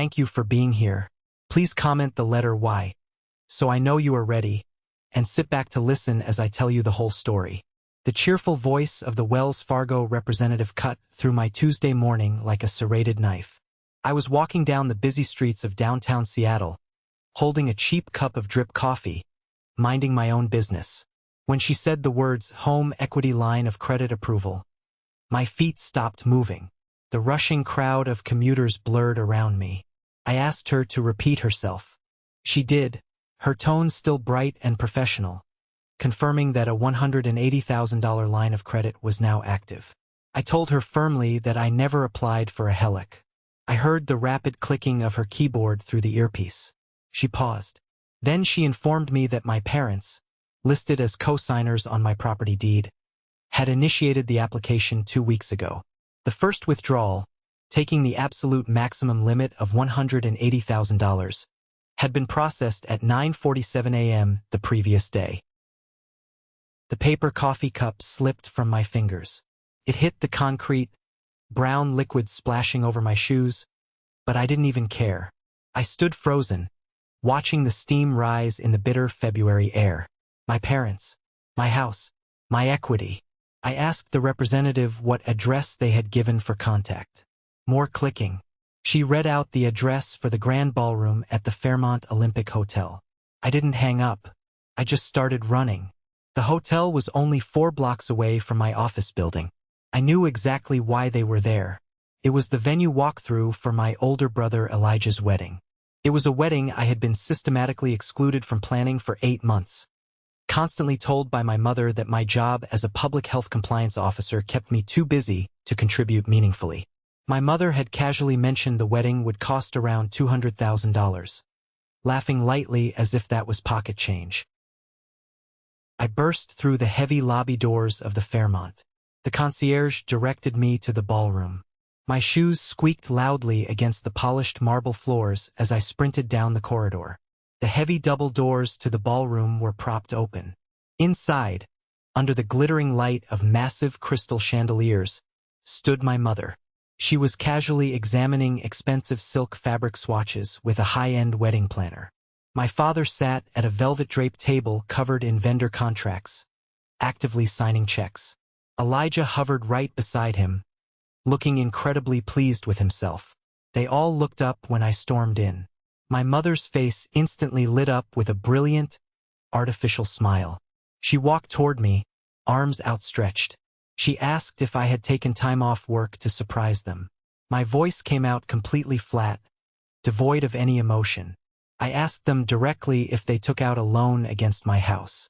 Thank you for being here. Please comment the letter Y, so I know you are ready, and sit back to listen as I tell you the whole story. The cheerful voice of the Wells Fargo representative cut through my Tuesday morning like a serrated knife. I was walking down the busy streets of downtown Seattle, holding a cheap cup of drip coffee, minding my own business. When she said the words home equity line of credit approval, my feet stopped moving. The rushing crowd of commuters blurred around me. I asked her to repeat herself. She did, her tone still bright and professional, confirming that a $180,000 line of credit was now active. I told her firmly that I never applied for a Heloc. I heard the rapid clicking of her keyboard through the earpiece. She paused. Then she informed me that my parents, listed as co-signers on my property deed, had initiated the application 2 weeks ago. The first withdrawal, taking the absolute maximum limit of $180,000, had been processed at 9:47 a.m. the previous day. The paper coffee cup slipped from my fingers. It hit the concrete, brown liquid splashing over my shoes, but I didn't even care. I stood frozen, watching the steam rise in the bitter February air. My parents, my house, my equity. I asked the representative what address they had given for contact. More clicking. She read out the address for the Grand Ballroom at the Fairmont Olympic Hotel. I didn't hang up. I just started running. The hotel was only 4 blocks away from my office building. I knew exactly why they were there. It was the venue walkthrough for my older brother Elijah's wedding. It was a wedding I had been systematically excluded from planning for 8 months. Constantly told by my mother that my job as a public health compliance officer kept me too busy to contribute meaningfully. My mother had casually mentioned the wedding would cost around $200,000, laughing lightly as if that was pocket change. I burst through the heavy lobby doors of the Fairmont. The concierge directed me to the ballroom. My shoes squeaked loudly against the polished marble floors as I sprinted down the corridor. The heavy double doors to the ballroom were propped open. Inside, under the glittering light of massive crystal chandeliers, stood my mother. She was casually examining expensive silk fabric swatches with a high-end wedding planner. My father sat at a velvet-draped table covered in vendor contracts, actively signing checks. Elijah hovered right beside him, looking incredibly pleased with himself. They all looked up when I stormed in. My mother's face instantly lit up with a brilliant, artificial smile. She walked toward me, arms outstretched. She asked if I had taken time off work to surprise them. My voice came out completely flat, devoid of any emotion. I asked them directly if they took out a loan against my house.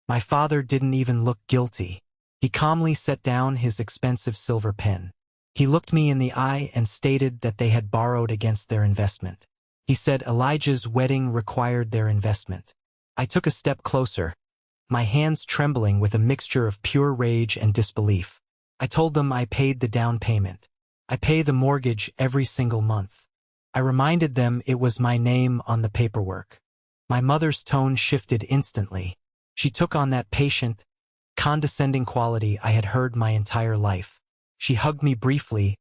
My father didn't even look guilty. He calmly set down his expensive silver pen. He looked me in the eye and stated that they had borrowed against their investment. He said Elijah's wedding required their investment. I took a step closer, my hands trembling with a mixture of pure rage and disbelief. I told them I paid the down payment. I pay the mortgage every single month. I reminded them it was my name on the paperwork. My mother's tone shifted instantly. She took on that patient, condescending quality I had heard my entire life. She hugged me briefly,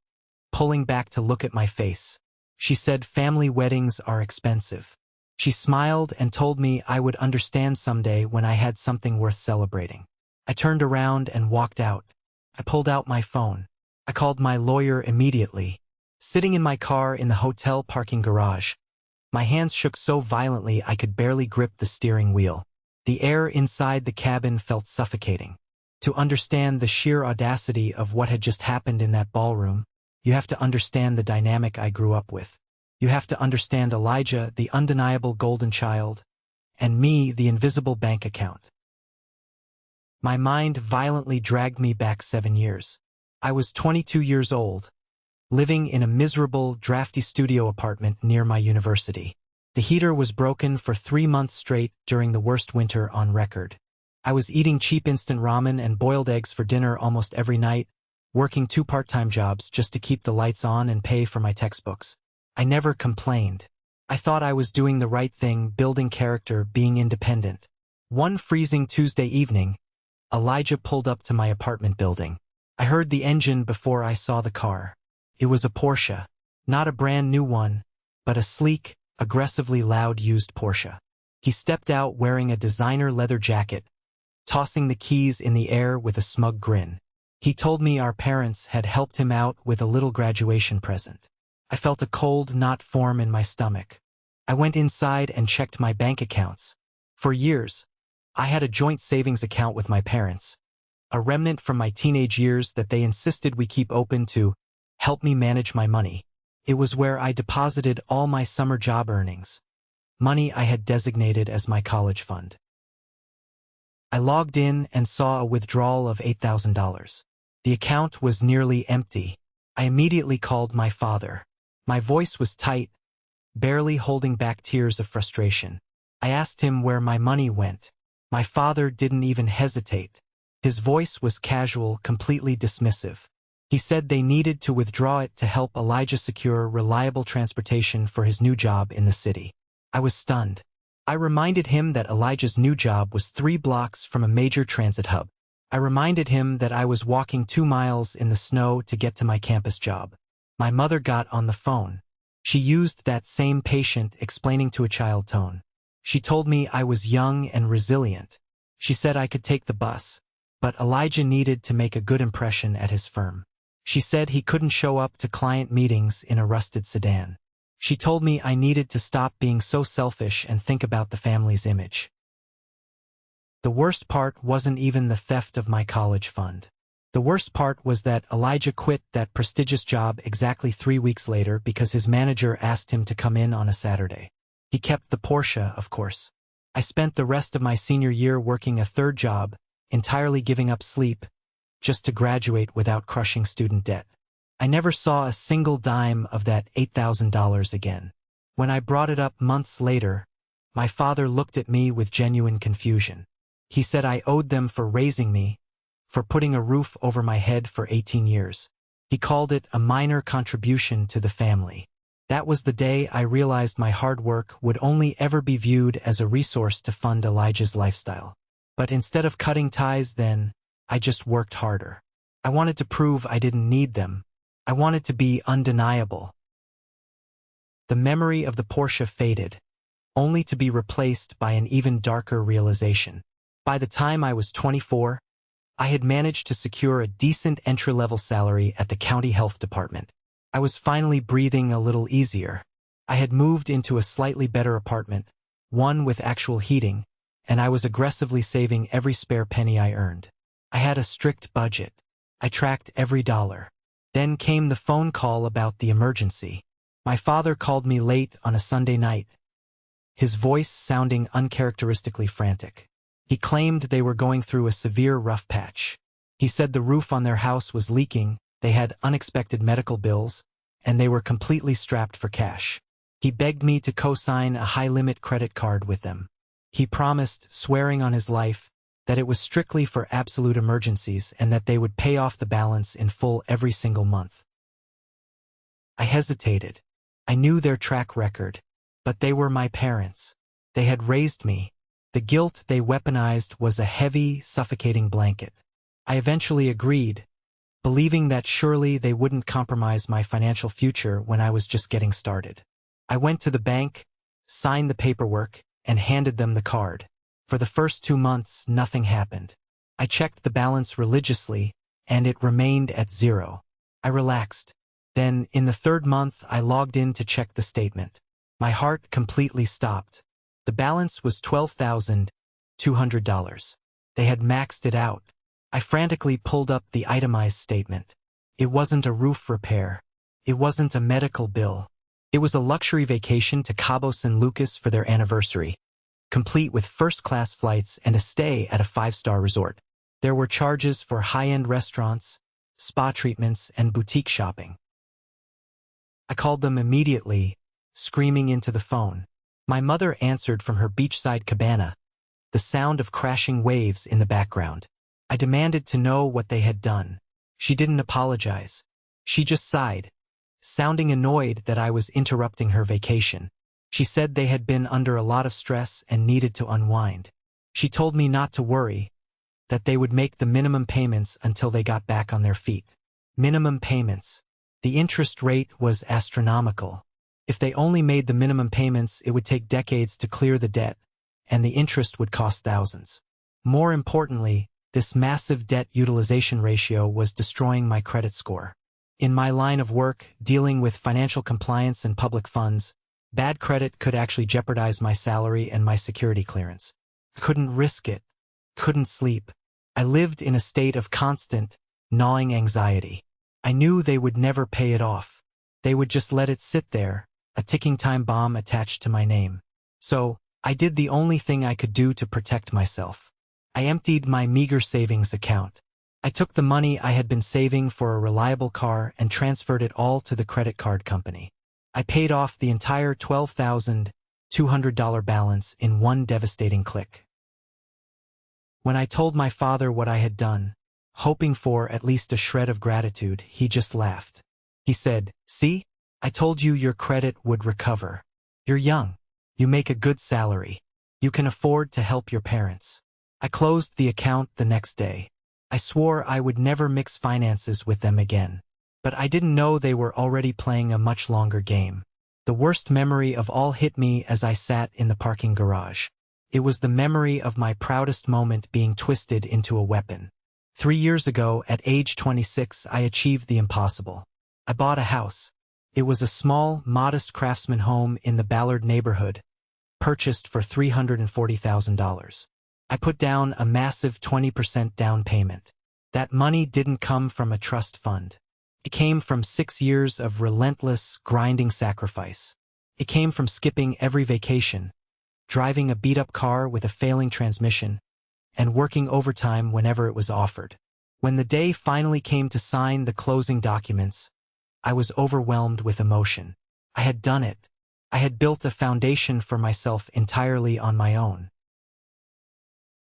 pulling back to look at my face. She said family weddings are expensive. She smiled and told me I would understand someday when I had something worth celebrating. I turned around and walked out. I pulled out my phone. I called my lawyer immediately. Sitting in my car in the hotel parking garage, my hands shook so violently I could barely grip the steering wheel. The air inside the cabin felt suffocating. To understand the sheer audacity of what had just happened in that ballroom, you have to understand the dynamic I grew up with. You have to understand Elijah, the undeniable golden child, and me, the invisible bank account. My mind violently dragged me back 7 years. I was 22 years old, living in a miserable, drafty studio apartment near my university. The heater was broken for 3 months straight during the worst winter on record. I was eating cheap instant ramen and boiled eggs for dinner almost every night, working 2 part-time jobs just to keep the lights on and pay for my textbooks. I never complained. I thought I was doing the right thing, building character, being independent. One freezing Tuesday evening, Elijah pulled up to my apartment building. I heard the engine before I saw the car. It was a Porsche. Not a brand new one, but a sleek, aggressively loud used Porsche. He stepped out wearing a designer leather jacket, tossing the keys in the air with a smug grin. He told me our parents had helped him out with a little graduation present. I felt a cold knot form in my stomach. I went inside and checked my bank accounts. For years, I had a joint savings account with my parents, a remnant from my teenage years that they insisted we keep open to help me manage my money. It was where I deposited all my summer job earnings, money I had designated as my college fund. I logged in and saw a withdrawal of $8,000. The account was nearly empty. I immediately called my father. My voice was tight, barely holding back tears of frustration. I asked him where my money went. My father didn't even hesitate. His voice was casual, completely dismissive. He said they needed to withdraw it to help Elijah secure reliable transportation for his new job in the city. I was stunned. I reminded him that Elijah's new job was 3 blocks from a major transit hub. I reminded him that I was walking 2 miles in the snow to get to my campus job. My mother got on the phone. She used that same patient, explaining to a child tone. She told me I was young and resilient. She said I could take the bus, but Elijah needed to make a good impression at his firm. She said he couldn't show up to client meetings in a rusted sedan. She told me I needed to stop being so selfish and think about the family's image. The worst part wasn't even the theft of my college fund. The worst part was that Elijah quit that prestigious job exactly 3 weeks later because his manager asked him to come in on a Saturday. He kept the Porsche, of course. I spent the rest of my senior year working a 3rd job, entirely giving up sleep, just to graduate without crushing student debt. I never saw a single dime of that $8,000 again. When I brought it up months later, my father looked at me with genuine confusion. He said I owed them for raising me, for putting a roof over my head for 18 years. He called it a minor contribution to the family. That was the day I realized my hard work would only ever be viewed as a resource to fund Elijah's lifestyle. But instead of cutting ties then, I just worked harder. I wanted to prove I didn't need them. I wanted to be undeniable. The memory of the Porsche faded, only to be replaced by an even darker realization. By the time I was 24, I had managed to secure a decent entry-level salary at the county health department. I was finally breathing a little easier. I had moved into a slightly better apartment, one with actual heating, and I was aggressively saving every spare penny I earned. I had a strict budget. I tracked every dollar. Then came the phone call about the emergency. My father called me late on a Sunday night, his voice sounding uncharacteristically frantic. He claimed they were going through a severe rough patch. He said the roof on their house was leaking, they had unexpected medical bills, and they were completely strapped for cash. He begged me to co-sign a high-limit credit card with them. He promised, swearing on his life, that it was strictly for absolute emergencies and that they would pay off the balance in full every single month. I hesitated. I knew their track record, but they were my parents. They had raised me. The guilt they weaponized was a heavy, suffocating blanket. I eventually agreed, believing that surely they wouldn't compromise my financial future when I was just getting started. I went to the bank, signed the paperwork, and handed them the card. For the first 2 months, nothing happened. I checked the balance religiously, and it remained at 0. I relaxed. Then, in the 3rd month, I logged in to check the statement. My heart completely stopped. The balance was $12,200. They had maxed it out. I frantically pulled up the itemized statement. It wasn't a roof repair. It wasn't a medical bill. It was a luxury vacation to Cabo San Lucas for their anniversary, complete with first-class flights and a stay at a 5-star resort. There were charges for high-end restaurants, spa treatments, and boutique shopping. I called them immediately, screaming into the phone. My mother answered from her beachside cabana, the sound of crashing waves in the background. I demanded to know what they had done. She didn't apologize. She just sighed, sounding annoyed that I was interrupting her vacation. She said they had been under a lot of stress and needed to unwind. She told me not to worry, that they would make the minimum payments until they got back on their feet. Minimum payments. The interest rate was astronomical. If they only made the minimum payments, it would take decades to clear the debt, and the interest would cost thousands. More importantly, this massive debt utilization ratio was destroying my credit score. In my line of work, dealing with financial compliance and public funds, bad credit could actually jeopardize my salary and my security clearance. I couldn't risk it. Couldn't sleep. I lived in a state of constant, gnawing anxiety. I knew they would never pay it off. They would just let it sit there, a ticking time bomb attached to my name. So, I did the only thing I could do to protect myself. I emptied my meager savings account. I took the money I had been saving for a reliable car and transferred it all to the credit card company. I paid off the entire $12,200 balance in one devastating click. When I told my father what I had done, hoping for at least a shred of gratitude, he just laughed. He said, "See? I told you your credit would recover. You're young. You make a good salary. You can afford to help your parents." I closed the account the next day. I swore I would never mix finances with them again. But I didn't know they were already playing a much longer game. The worst memory of all hit me as I sat in the parking garage. It was the memory of my proudest moment being twisted into a weapon. 3 years ago, at age 26, I achieved the impossible. I bought a house. It was a small, modest craftsman home in the Ballard neighborhood, purchased for $340,000. I put down a massive 20% down payment. That money didn't come from a trust fund. It came from 6 years of relentless, grinding sacrifice. It came from skipping every vacation, driving a beat-up car with a failing transmission, and working overtime whenever it was offered. When the day finally came to sign the closing documents, I was overwhelmed with emotion. I had done it. I had built a foundation for myself entirely on my own.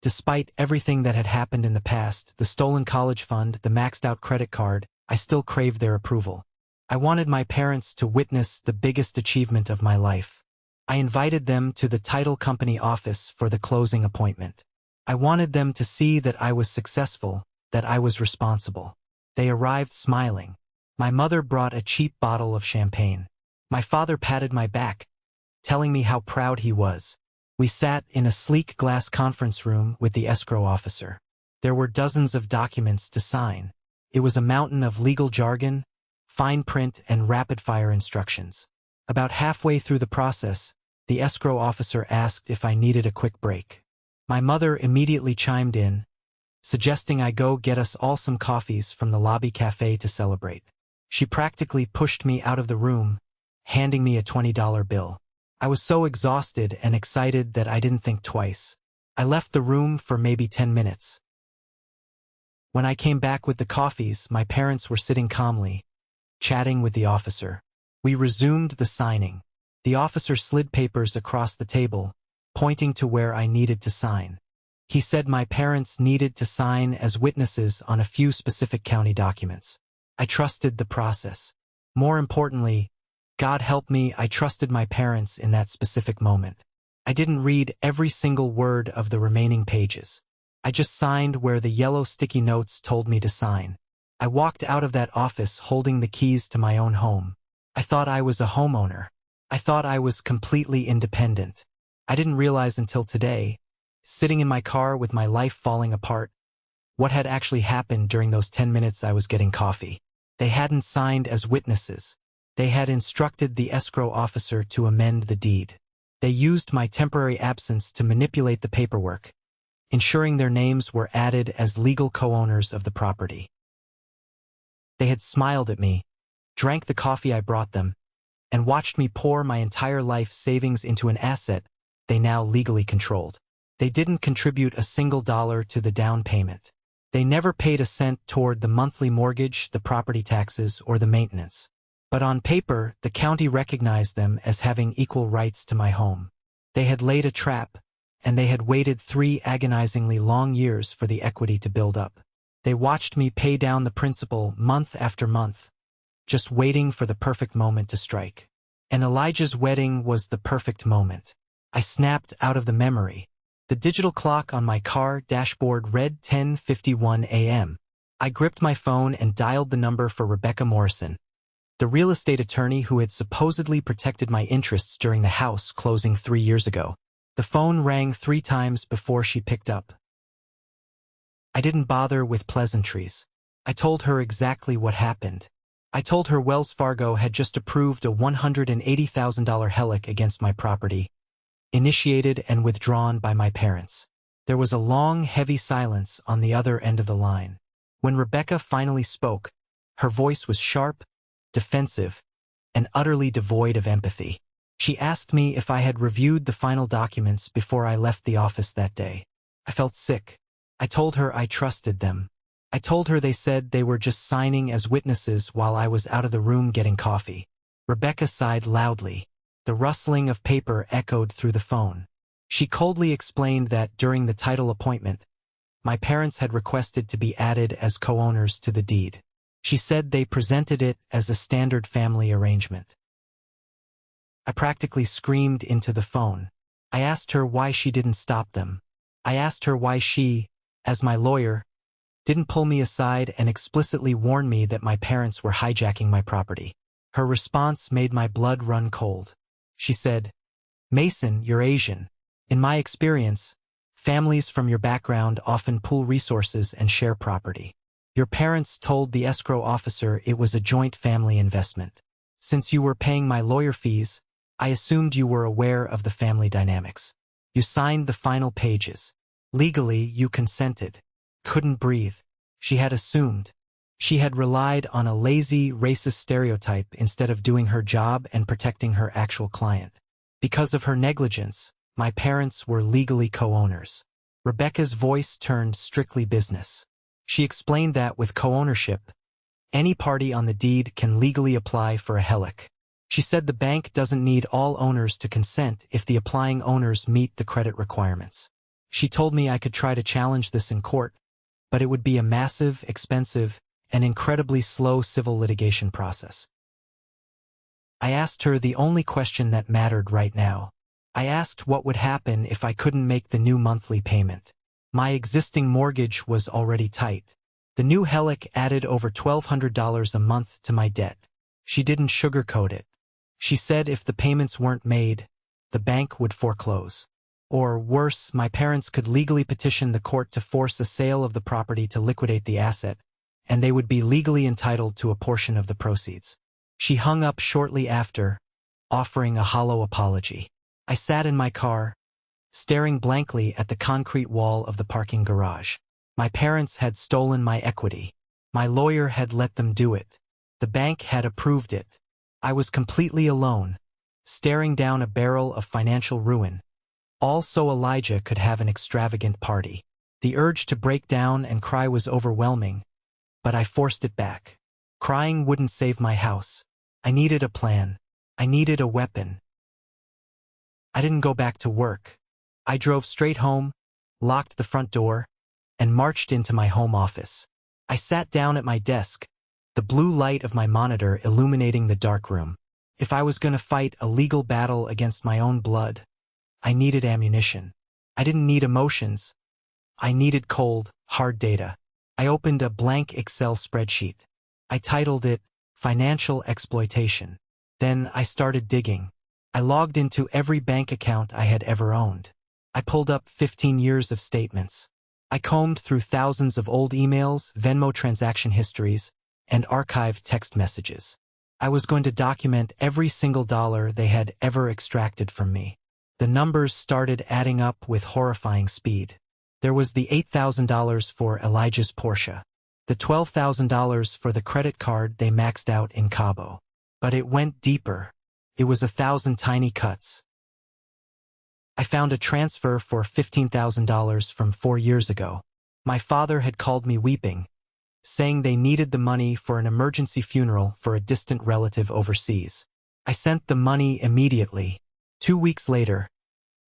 Despite everything that had happened in the past, the stolen college fund, the maxed-out credit card, I still craved their approval. I wanted my parents to witness the biggest achievement of my life. I invited them to the title company office for the closing appointment. I wanted them to see that I was successful, that I was responsible. They arrived smiling. My mother brought a cheap bottle of champagne. My father patted my back, telling me how proud he was. We sat in a sleek glass conference room with the escrow officer. There were dozens of documents to sign. It was a mountain of legal jargon, fine print, and rapid-fire instructions. About halfway through the process, the escrow officer asked if I needed a quick break. My mother immediately chimed in, suggesting I go get us all some coffees from the lobby cafe to celebrate. She practically pushed me out of the room, handing me a $20 bill. I was so exhausted and excited that I didn't think twice. I left the room for maybe 10 minutes. When I came back with the coffees, my parents were sitting calmly, chatting with the officer. We resumed the signing. The officer slid papers across the table, pointing to where I needed to sign. He said my parents needed to sign as witnesses on a few specific county documents. I trusted the process. More importantly, God help me, I trusted my parents in that specific moment. I didn't read every single word of the remaining pages. I just signed where the yellow sticky notes told me to sign. I walked out of that office holding the keys to my own home. I thought I was a homeowner. I thought I was completely independent. I didn't realize until today, sitting in my car with my life falling apart, what had actually happened during those 10 minutes I was getting coffee. They hadn't signed as witnesses. They had instructed the escrow officer to amend the deed. They used my temporary absence to manipulate the paperwork, ensuring their names were added as legal co-owners of the property. They had smiled at me, drank the coffee I brought them, and watched me pour my entire life savings into an asset they now legally controlled. They didn't contribute a single dollar to the down payment. They never paid a cent toward the monthly mortgage, the property taxes, or the maintenance. But on paper, the county recognized them as having equal rights to my home. They had laid a trap, and they had waited 3 agonizingly long years for the equity to build up. They watched me pay down the principal month after month, just waiting for the perfect moment to strike. And Elijah's wedding was the perfect moment. I snapped out of the memory. The digital clock on my car dashboard read 10:51 a.m. I gripped my phone and dialed the number for Rebecca Morrison, the real estate attorney who had supposedly protected my interests during the house closing 3 years ago. The phone rang 3 times before she picked up. I didn't bother with pleasantries. I told her exactly what happened. I told her Wells Fargo had just approved a $180,000 Heloc against my property, initiated and withdrawn by my parents. There was a long, heavy silence on the other end of the line. When Rebecca finally spoke, her voice was sharp, defensive, and utterly devoid of empathy. She asked me if I had reviewed the final documents before I left the office that day. I felt sick. I told her I trusted them. I told her they said they were just signing as witnesses while I was out of the room getting coffee. Rebecca sighed loudly. The rustling of paper echoed through the phone. She coldly explained that during the title appointment, my parents had requested to be added as co-owners to the deed. She said they presented it as a standard family arrangement. I practically screamed into the phone. I asked her why she didn't stop them. I asked her why she, as my lawyer, didn't pull me aside and explicitly warn me that my parents were hijacking my property. Her response made my blood run cold. She said, "Mason, you're Asian. In my experience, families from your background often pool resources and share property. Your parents told the escrow officer it was a joint family investment. Since you were paying my lawyer fees, I assumed you were aware of the family dynamics. You signed the final pages. Legally, you consented." Couldn't breathe. She had assumed. She had relied on a lazy, racist stereotype instead of doing her job and protecting her actual client. Because of her negligence, my parents were legally co-owners. Rebecca's voice turned strictly business. She explained that with co-ownership, any party on the deed can legally apply for a Heloc. She said the bank doesn't need all owners to consent if the applying owners meet the credit requirements. She told me I could try to challenge this in court, but it would be a massive, expensive, and incredibly slow civil litigation process. I asked her the only question that mattered right now. I asked what would happen if I couldn't make the new monthly payment. My existing mortgage was already tight. The new Heloc added over $1,200 a month to my debt. She didn't sugarcoat it. She said if the payments weren't made, the bank would foreclose. Or worse, my parents could legally petition the court to force a sale of the property to liquidate the asset, and they would be legally entitled to a portion of the proceeds. She hung up shortly after, offering a hollow apology. I sat in my car, staring blankly at the concrete wall of the parking garage. My parents had stolen my equity. My lawyer had let them do it. The bank had approved it. I was completely alone, staring down a barrel of financial ruin. Also, Elijah could have an extravagant party. The urge to break down and cry was overwhelming, but I forced it back. Crying wouldn't save my house. I needed a plan. I needed a weapon. I didn't go back to work. I drove straight home, locked the front door, and marched into my home office. I sat down at my desk, the blue light of my monitor illuminating the dark room. If I was going to fight a legal battle against my own blood, I needed ammunition. I didn't need emotions. I needed cold, hard data. I opened a blank Excel spreadsheet. I titled it Financial Exploitation. Then I started digging. I logged into every bank account I had ever owned. I pulled up 15 years of statements. I combed through thousands of old emails, Venmo transaction histories, and archived text messages. I was going to document every single dollar they had ever extracted from me. The numbers started adding up with horrifying speed. There was the $8,000 for Elijah's Porsche, the $12,000 for the credit card they maxed out in Cabo. But it went deeper. It was 1,000 tiny cuts. I found a transfer for $15,000 from 4 years ago. My father had called me weeping, saying they needed the money for an emergency funeral for a distant relative overseas. I sent the money immediately. 2 weeks later,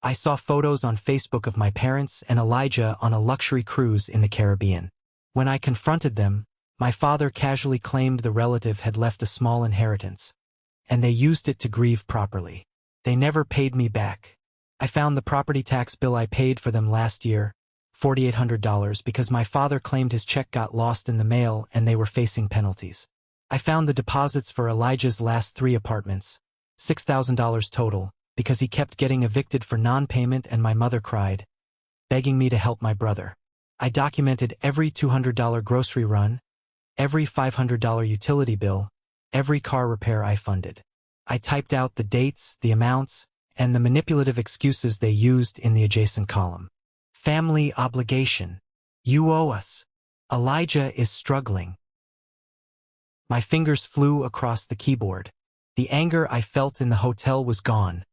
I saw photos on Facebook of my parents and Elijah on a luxury cruise in the Caribbean. When I confronted them, my father casually claimed the relative had left a small inheritance, and they used it to grieve properly. They never paid me back. I found the property tax bill I paid for them last year, $4,800, because my father claimed his check got lost in the mail and they were facing penalties. I found the deposits for Elijah's last 3 apartments, $6,000 total, because he kept getting evicted for non-payment and my mother cried, begging me to help my brother. I documented every $200 grocery run, every $500 utility bill, every car repair I funded. I typed out the dates, the amounts, and the manipulative excuses they used in the adjacent column. Family obligation. You owe us. Elijah is struggling. My fingers flew across the keyboard. The anger I felt in the hotel was gone,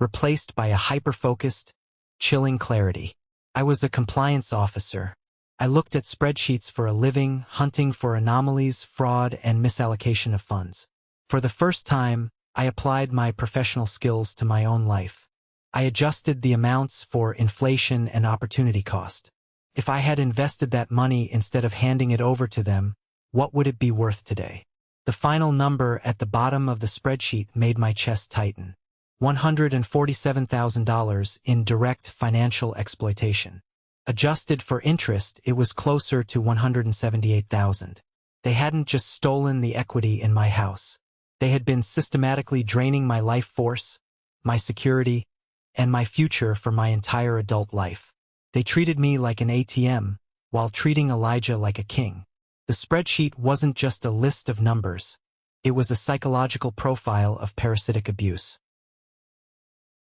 replaced by a hyper-focused, chilling clarity. I was a compliance officer. I looked at spreadsheets for a living, hunting for anomalies, fraud, and misallocation of funds. For the first time, I applied my professional skills to my own life. I adjusted the amounts for inflation and opportunity cost. If I had invested that money instead of handing it over to them, what would it be worth today? The final number at the bottom of the spreadsheet made my chest tighten. $147,000 in direct financial exploitation. Adjusted for interest, it was closer to $178,000. They hadn't just stolen the equity in my house. They had been systematically draining my life force, my security, and my future for my entire adult life. They treated me like an ATM, while treating Elijah like a king. The spreadsheet wasn't just a list of numbers. It was a psychological profile of parasitic abuse.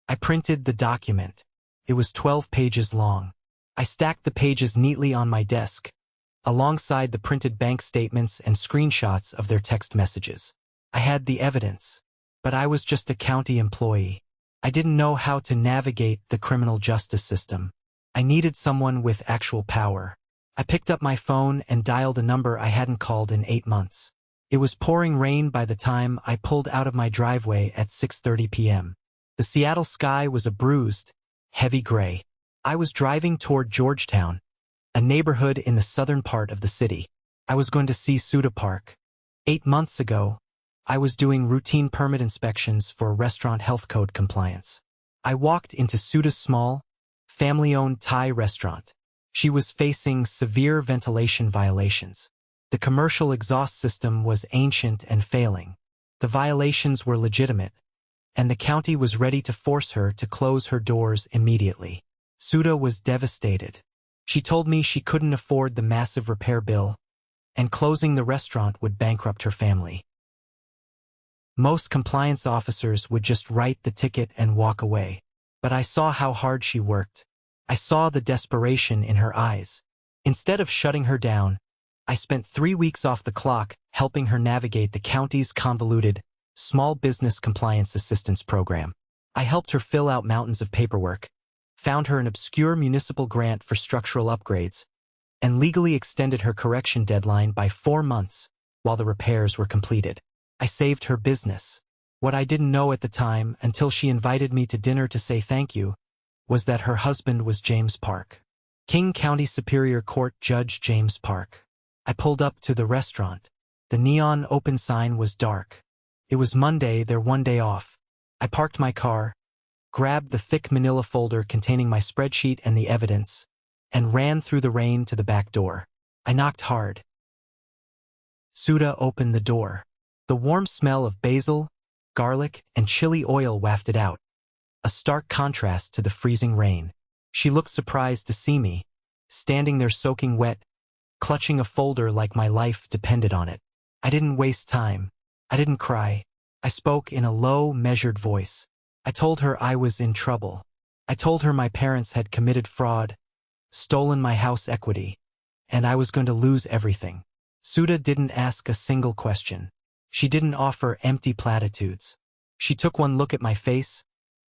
I printed the document. It was 12 pages long. I stacked the pages neatly on my desk, alongside the printed bank statements and screenshots of their text messages. I had the evidence, but I was just a county employee. I didn't know how to navigate the criminal justice system. I needed someone with actual power. I picked up my phone and dialed a number I hadn't called in 8 months. It was pouring rain by the time I pulled out of my driveway at 6:30 p.m. The Seattle sky was a bruised, heavy gray. I was driving toward Georgetown, a neighborhood in the southern part of the city. I was going to see Suda Park. 8 months ago, I was doing routine permit inspections for restaurant health code compliance. I walked into Suda's small, family-owned Thai restaurant. She was facing severe ventilation violations. The commercial exhaust system was ancient and failing. The violations were legitimate, and the county was ready to force her to close her doors immediately. Suda was devastated. She told me she couldn't afford the massive repair bill, and closing the restaurant would bankrupt her family. Most compliance officers would just write the ticket and walk away. But I saw how hard she worked. I saw the desperation in her eyes. Instead of shutting her down, I spent 3 weeks off the clock helping her navigate the county's convoluted Small Business Compliance Assistance Program. I helped her fill out mountains of paperwork, found her an obscure municipal grant for structural upgrades, and legally extended her correction deadline by 4 months while the repairs were completed. I saved her business. What I didn't know at the time, until she invited me to dinner to say thank you, was that her husband was James Park. King County Superior Court Judge James Park. I pulled up to the restaurant. The neon open sign was dark. It was Monday, their one day off. I parked my car, grabbed the thick manila folder containing my spreadsheet and the evidence, and ran through the rain to the back door. I knocked hard. Suda opened the door. The warm smell of basil, garlic, and chili oil wafted out, a stark contrast to the freezing rain. She looked surprised to see me, standing there soaking wet, clutching a folder like my life depended on it. I didn't waste time. I didn't cry. I spoke in a low, measured voice. I told her I was in trouble. I told her my parents had committed fraud, stolen my house equity, and I was going to lose everything. Suda didn't ask a single question. She didn't offer empty platitudes. She took one look at my face,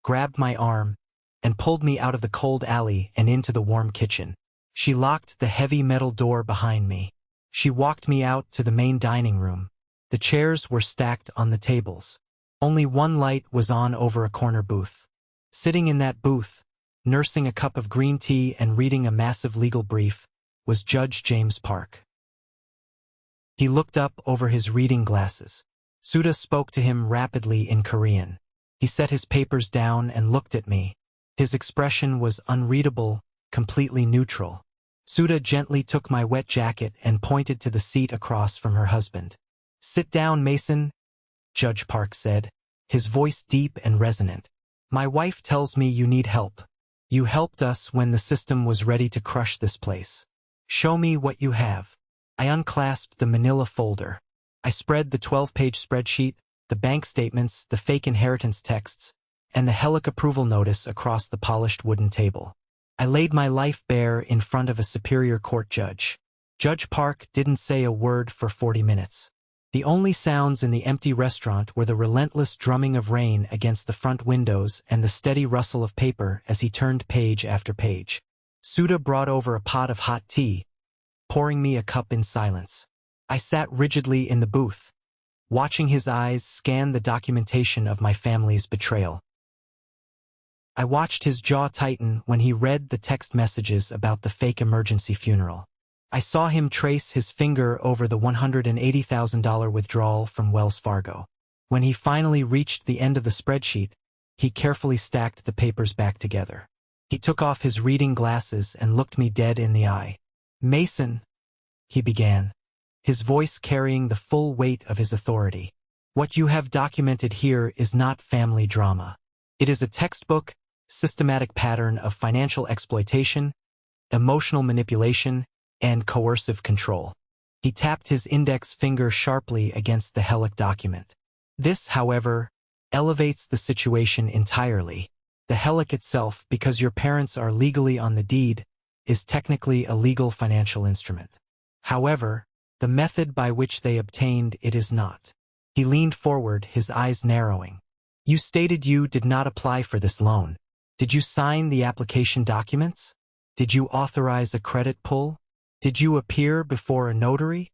grabbed my arm, and pulled me out of the cold alley and into the warm kitchen. She locked the heavy metal door behind me. She walked me out to the main dining room. The chairs were stacked on the tables. Only one light was on over a corner booth. Sitting in that booth, nursing a cup of green tea and reading a massive legal brief, was Judge James Park. He looked up over his reading glasses. Suda spoke to him rapidly in Korean. He set his papers down and looked at me. His expression was unreadable, completely neutral. Suda gently took my wet jacket and pointed to the seat across from her husband. "Sit down, Mason," Judge Park said, his voice deep and resonant. "My wife tells me you need help. You helped us when the system was ready to crush this place. Show me what you have." I unclasped the manila folder. I spread the 12-page spreadsheet, the bank statements, the fake inheritance texts, and the Heloc approval notice across the polished wooden table. I laid my life bare in front of a superior court judge. Judge Park didn't say a word for 40 minutes. The only sounds in the empty restaurant were the relentless drumming of rain against the front windows and the steady rustle of paper as he turned page after page. Suda brought over a pot of hot tea, pouring me a cup in silence. I sat rigidly in the booth, watching his eyes scan the documentation of my family's betrayal. I watched his jaw tighten when he read the text messages about the fake emergency funeral. I saw him trace his finger over the $180,000 withdrawal from Wells Fargo. When he finally reached the end of the spreadsheet, he carefully stacked the papers back together. He took off his reading glasses and looked me dead in the eye. "Mason," he began, his voice carrying the full weight of his authority. "What you have documented here is not family drama. It is a textbook, systematic pattern of financial exploitation, emotional manipulation, and coercive control." He tapped his index finger sharply against the Heloc document. "This, however, elevates the situation entirely. The Heloc itself, because your parents are legally on the deed, is technically a legal financial instrument. However, the method by which they obtained it is not." He leaned forward, his eyes narrowing. "You stated you did not apply for this loan. Did you sign the application documents? Did you authorize a credit pull? Did you appear before a notary?"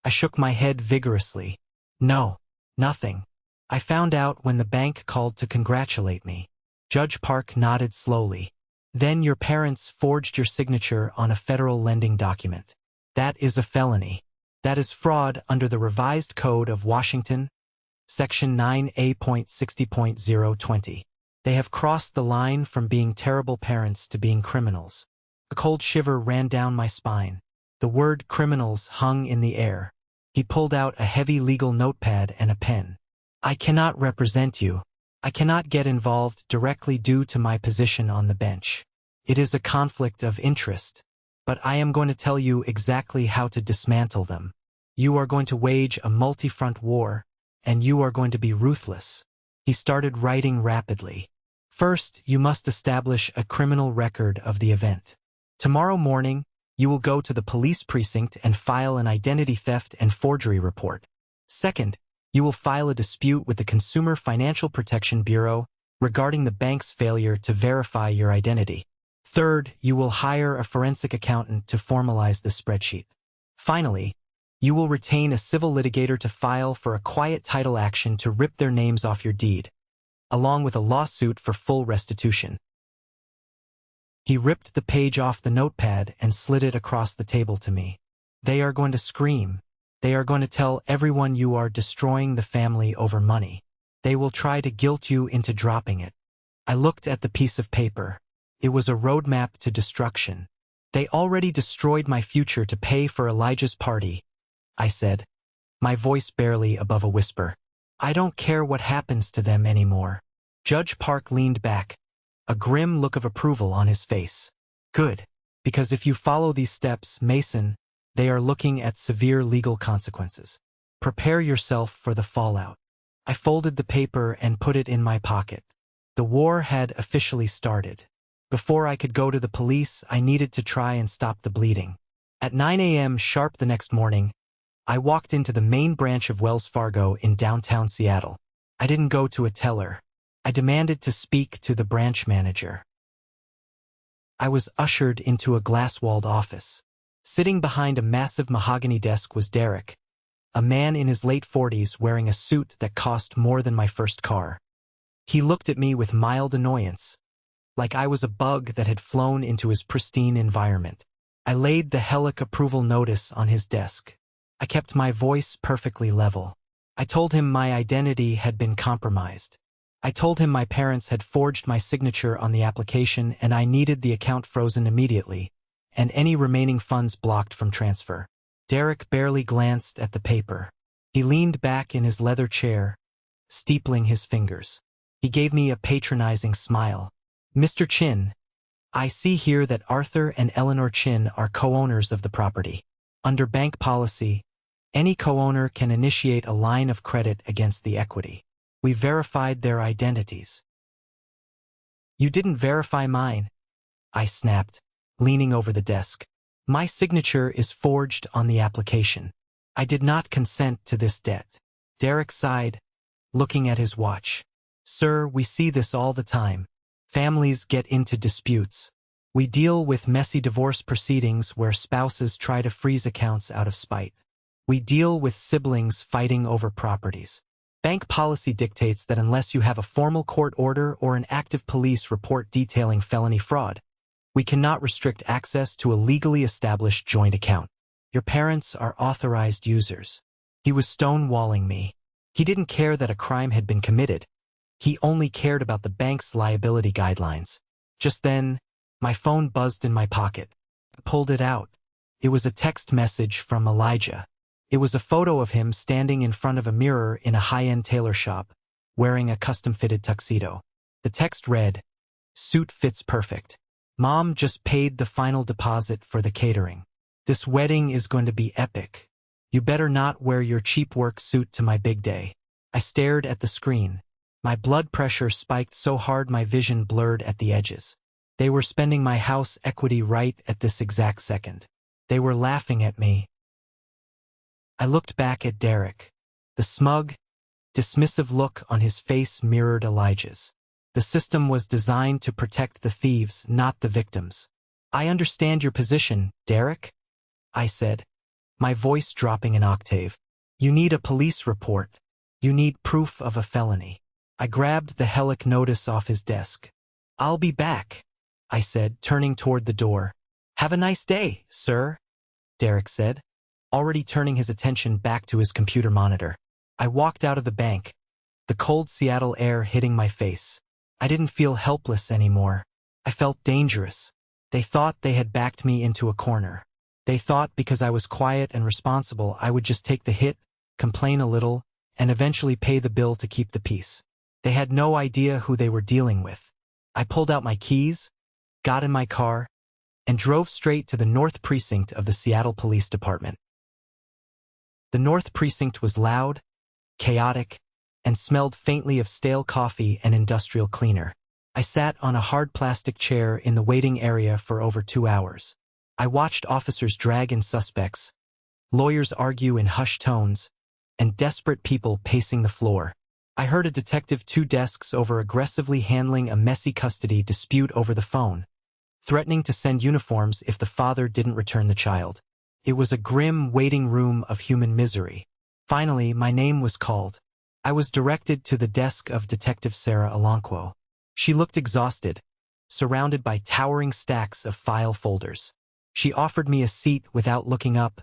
I shook my head vigorously. "No, nothing. I found out when the bank called to congratulate me." Judge Park nodded slowly. "Then your parents forged your signature on a federal lending document. That is a felony. That is fraud under the revised Code of Washington, Section 9A.60.020. They have crossed the line from being terrible parents to being criminals." A cold shiver ran down my spine. The word criminals hung in the air. He pulled out a heavy legal notepad and a pen. "I cannot represent you. I cannot get involved directly due to my position on the bench. It is a conflict of interest. But I am going to tell you exactly how to dismantle them. You are going to wage a multi-front war, and you are going to be ruthless." He started writing rapidly. "First, you must establish a criminal record of the event. Tomorrow morning, you will go to the police precinct and file an identity theft and forgery report. Second, you will file a dispute with the Consumer Financial Protection Bureau regarding the bank's failure to verify your identity. Third, you will hire a forensic accountant to formalize the spreadsheet. Finally, you will retain a civil litigator to file for a quiet title action to rip their names off your deed, along with a lawsuit for full restitution." He ripped the page off the notepad and slid it across the table to me. "They are going to scream. They are going to tell everyone you are destroying the family over money. They will try to guilt you into dropping it." I looked at the piece of paper. It was a roadmap to destruction. "They already destroyed my future to pay for Elijah's party," I said, my voice barely above a whisper. "I don't care what happens to them anymore." Judge Park leaned back, a grim look of approval on his face. "Good, because if you follow these steps, Mason, they are looking at severe legal consequences. Prepare yourself for the fallout." I folded the paper and put it in my pocket. The war had officially started. Before I could go to the police, I needed to try and stop the bleeding. At 9 a.m. sharp the next morning, I walked into the main branch of Wells Fargo in downtown Seattle. I didn't go to a teller. I demanded to speak to the branch manager. I was ushered into a glass-walled office. Sitting behind a massive mahogany desk was Derek, a man in his late 40s wearing a suit that cost more than my first car. He looked at me with mild annoyance, like I was a bug that had flown into his pristine environment. I laid the Heloc approval notice on his desk. I kept my voice perfectly level. I told him my identity had been compromised. I told him my parents had forged my signature on the application and I needed the account frozen immediately, and any remaining funds blocked from transfer. Derek barely glanced at the paper. He leaned back in his leather chair, steepling his fingers. He gave me a patronizing smile. "Mr. Chin, I see here that Arthur and Eleanor Chin are co-owners of the property. Under bank policy, any co-owner can initiate a line of credit against the equity. We verified their identities." "You didn't verify mine," I snapped, leaning over the desk. "My signature is forged on the application. I did not consent to this debt." Derek sighed, looking at his watch. "Sir, we see this all the time. Families get into disputes. We deal with messy divorce proceedings where spouses try to freeze accounts out of spite. We deal with siblings fighting over properties. Bank policy dictates that unless you have a formal court order or an active police report detailing felony fraud, we cannot restrict access to a legally established joint account. Your parents are authorized users." He was stonewalling me. He didn't care that a crime had been committed. He only cared about the bank's liability guidelines. Just then, my phone buzzed in my pocket. I pulled it out. It was a text message from Elijah. It was a photo of him standing in front of a mirror in a high-end tailor shop, wearing a custom-fitted tuxedo. The text read, "Suit fits perfect. Mom just paid the final deposit for the catering. This wedding is going to be epic. You better not wear your cheap work suit to my big day." I stared at the screen. My blood pressure spiked so hard my vision blurred at the edges. They were spending my house equity right at this exact second. They were laughing at me. I looked back at Derek. The smug, dismissive look on his face mirrored Elijah's. The system was designed to protect the thieves, not the victims. "I understand your position, Derek," I said, my voice dropping an octave. "You need a police report. You need proof of a felony." I grabbed the Heloc notice off his desk. "I'll be back," I said, turning toward the door. "Have a nice day, sir," Derek said, already turning his attention back to his computer monitor. I walked out of the bank, the cold Seattle air hitting my face. I didn't feel helpless anymore. I felt dangerous. They thought they had backed me into a corner. They thought because I was quiet and responsible I would just take the hit, complain a little, and eventually pay the bill to keep the peace. They had no idea who they were dealing with. I pulled out my keys, got in my car, and drove straight to the North Precinct of the Seattle Police Department. The North Precinct was loud, chaotic, and smelled faintly of stale coffee and industrial cleaner. I sat on a hard plastic chair in the waiting area for over 2 hours. I watched officers drag in suspects, lawyers argue in hushed tones, and desperate people pacing the floor. I heard a detective 2 desks over aggressively handling a messy custody dispute over the phone, threatening to send uniforms if the father didn't return the child. It was a grim waiting room of human misery. Finally, my name was called. I was directed to the desk of Detective Sarah Alonquo. She looked exhausted, surrounded by towering stacks of file folders. She offered me a seat without looking up,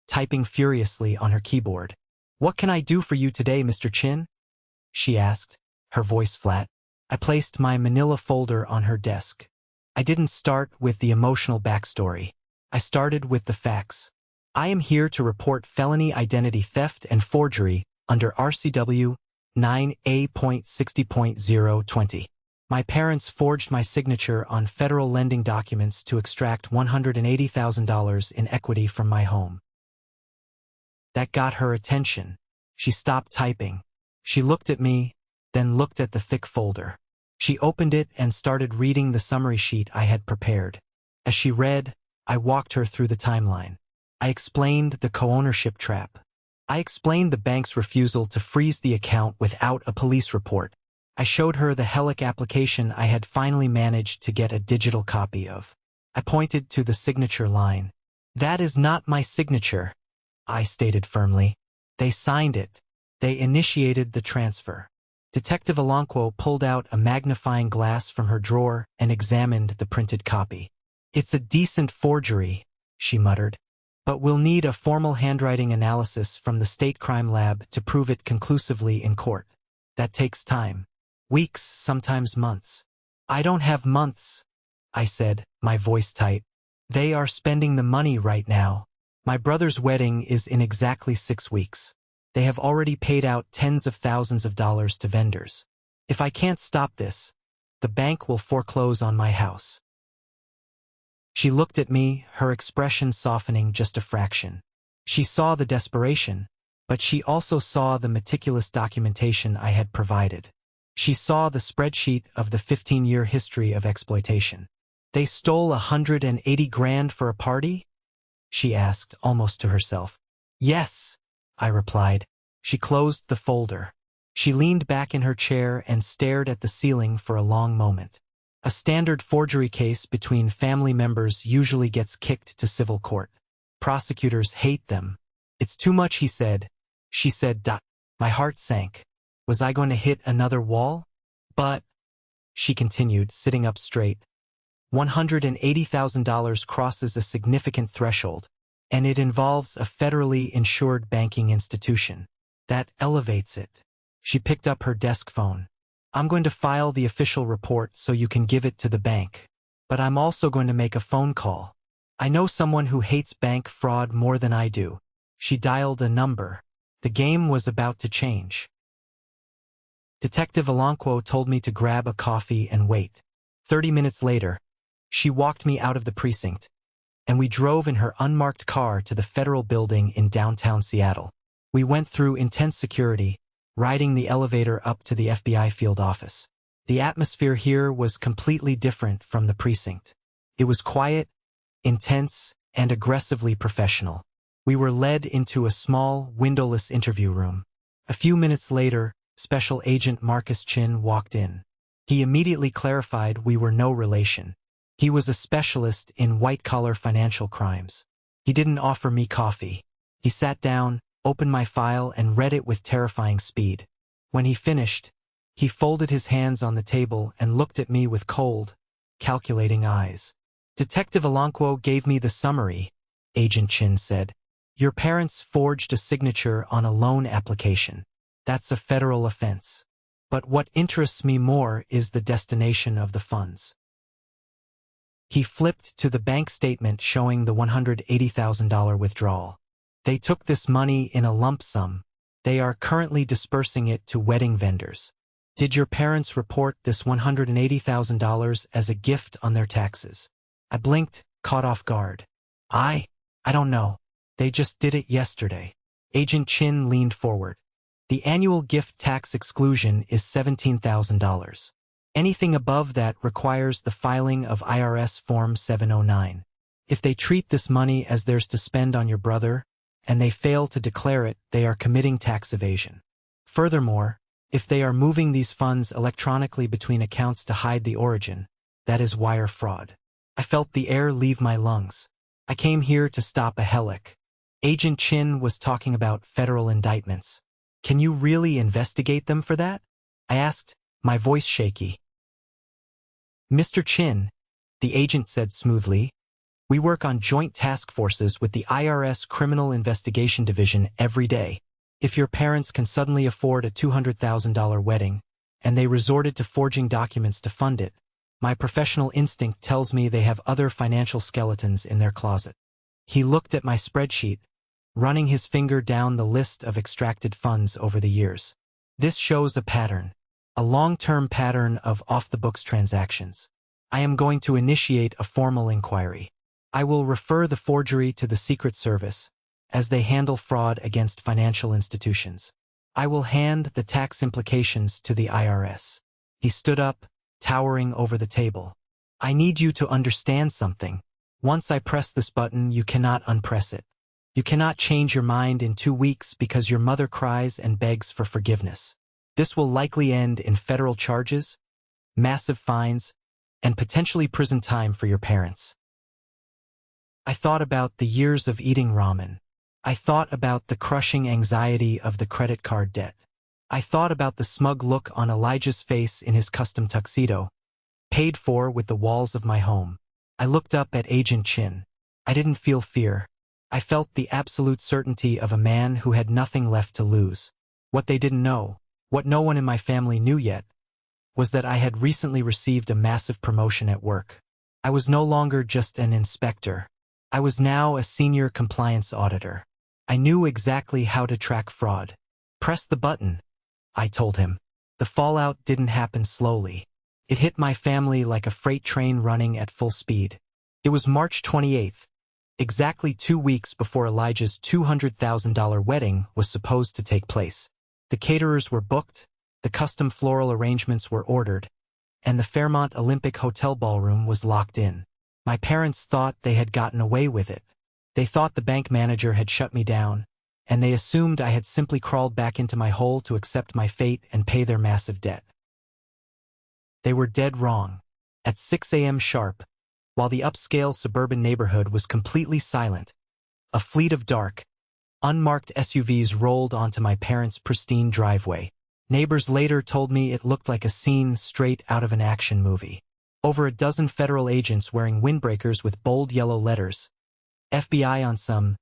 typing furiously on her keyboard. "What can I do for you today, Mr. Chin?" she asked, her voice flat. I placed my manila folder on her desk. I didn't start with the emotional backstory. I started with the facts. "I am here to report felony identity theft and forgery under RCW 9A.60.020. My parents forged my signature on federal lending documents to extract $180,000 in equity from my home." That got her attention. She stopped typing. She looked at me, then looked at the thick folder. She opened it and started reading the summary sheet I had prepared. As she read, I walked her through the timeline. I explained the co-ownership trap. I explained the bank's refusal to freeze the account without a police report. I showed her the Heloc application I had finally managed to get a digital copy of. I pointed to the signature line. "That is not my signature," I stated firmly. "They signed it. They initiated the transfer." Detective Alonquo pulled out a magnifying glass from her drawer and examined the printed copy. "It's a decent forgery," she muttered, "but we'll need a formal handwriting analysis from the state crime lab to prove it conclusively in court. That takes time. Weeks, sometimes months." "I don't have months," I said, my voice tight. "They are spending the money right now. My brother's wedding is in exactly 6 weeks. They have already paid out tens of thousands of dollars to vendors. If I can't stop this, the bank will foreclose on my house." She looked at me, her expression softening just a fraction. She saw the desperation, but she also saw the meticulous documentation I had provided. She saw the spreadsheet of the 15-year history of exploitation. "They stole $180,000 for a party?" she asked, almost to herself. "Yes," I replied. She closed the folder. She leaned back in her chair and stared at the ceiling for a long moment. A standard forgery case between family members usually gets kicked to civil court. Prosecutors hate them. "It's too much," he said. She said, My heart sank. Was I going to hit another wall? "But," she continued, sitting up straight, $180,000 crosses a significant threshold, and it involves a federally insured banking institution. That elevates it. She picked up her desk phone. "I'm going to file the official report so you can give it to the bank. But I'm also going to make a phone call. I know someone who hates bank fraud more than I do." She dialed a number. The game was about to change. Detective Heloc told me to grab a coffee and wait. 30 minutes later, she walked me out of the precinct, and we drove in her unmarked car to the federal building in downtown Seattle. We went through intense security, riding the elevator up to the FBI field office. The atmosphere here was completely different from the precinct. It was quiet, intense, and aggressively professional. We were led into a small, windowless interview room. A few minutes later, Special Agent Marcus Chin walked in. He immediately clarified we were no relation. He was a specialist in white-collar financial crimes. He didn't offer me coffee. He sat down, opened my file, and read it with terrifying speed. When he finished, he folded his hands on the table and looked at me with cold, calculating eyes. "Detective Heloc gave me the summary," Agent Chin said. "Your parents forged a signature on a loan application. That's a federal offense. But what interests me more is the destination of the funds." He flipped to the bank statement showing the $180,000 withdrawal. "They took this money in a lump sum. They are currently dispersing it to wedding vendors. Did your parents report this $180,000 as a gift on their taxes?" I blinked, caught off guard. I don't know. They just did it yesterday." Agent Chin leaned forward. "The annual gift tax exclusion is $17,000. Anything above that requires the filing of IRS Form 709. If they treat this money as theirs to spend on your brother, and they fail to declare it, they are committing tax evasion. Furthermore, if they are moving these funds electronically between accounts to hide the origin, that is wire fraud." I felt the air leave my lungs. I came here to stop a Heloc. Agent Chin was talking about federal indictments. "Can you really investigate them for that?" I asked, my voice shaky. "Mr. Chin," the agent said smoothly, "we work on joint task forces with the IRS Criminal Investigation Division every day. If your parents can suddenly afford a $200,000 wedding, and they resorted to forging documents to fund it, my professional instinct tells me they have other financial skeletons in their closet." He looked at my spreadsheet, running his finger down the list of extracted funds over the years. "This shows a pattern. A long-term pattern of off-the-books transactions. I am going to initiate a formal inquiry. I will refer the forgery to the Secret Service, as they handle fraud against financial institutions. I will hand the tax implications to the IRS." He stood up, towering over the table. "I need you to understand something. Once I press this button, you cannot unpress it. You cannot change your mind in 2 weeks because your mother cries and begs for forgiveness. This will likely end in federal charges, massive fines, and potentially prison time for your parents." I thought about the years of eating ramen. I thought about the crushing anxiety of the credit card debt. I thought about the smug look on Elijah's face in his custom tuxedo, paid for with the walls of my home. I looked up at Agent Chin. I didn't feel fear. I felt the absolute certainty of a man who had nothing left to lose. What they didn't know, what no one in my family knew yet, was that I had recently received a massive promotion at work. I was no longer just an inspector. I was now a senior compliance auditor. I knew exactly how to track fraud. Press the button, I told him. The fallout didn't happen slowly. It hit my family like a freight train running at full speed. It was March 28th, exactly 2 weeks before Elijah's $200,000 wedding was supposed to take place. The caterers were booked, the custom floral arrangements were ordered, and the Fairmont Olympic Hotel ballroom was locked in. My parents thought they had gotten away with it. They thought the bank manager had shut me down, and they assumed I had simply crawled back into my hole to accept my fate and pay their massive debt. They were dead wrong. At 6 a.m. sharp, while the upscale suburban neighborhood was completely silent, a fleet of dark, unmarked SUVs rolled onto my parents' pristine driveway. Neighbors later told me it looked like a scene straight out of an action movie. Over a dozen federal agents wearing windbreakers with bold yellow letters, FBI on some,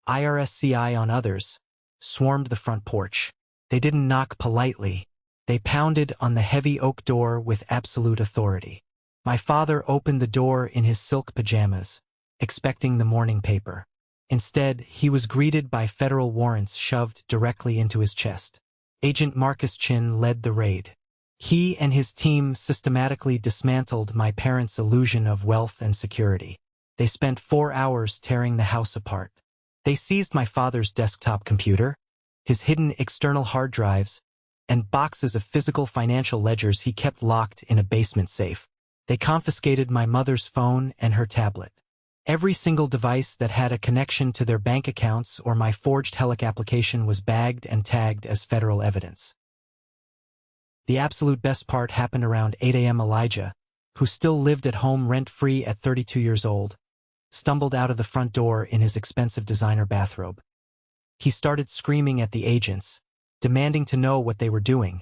IRSCI on others, swarmed the front porch. They didn't knock politely. They pounded on the heavy oak door with absolute authority. My father opened the door in his silk pajamas, expecting the morning paper. Instead, he was greeted by federal warrants shoved directly into his chest. Agent Marcus Chin led the raid. He and his team systematically dismantled my parents' illusion of wealth and security. They spent 4 hours tearing the house apart. They seized my father's desktop computer, his hidden external hard drives, and boxes of physical financial ledgers he kept locked in a basement safe. They confiscated my mother's phone and her tablet. Every single device that had a connection to their bank accounts or my forged Heloc application was bagged and tagged as federal evidence. The absolute best part happened around 8 a.m. Elijah, who still lived at home rent-free at 32 years old, stumbled out of the front door in his expensive designer bathrobe. He started screaming at the agents, demanding to know what they were doing,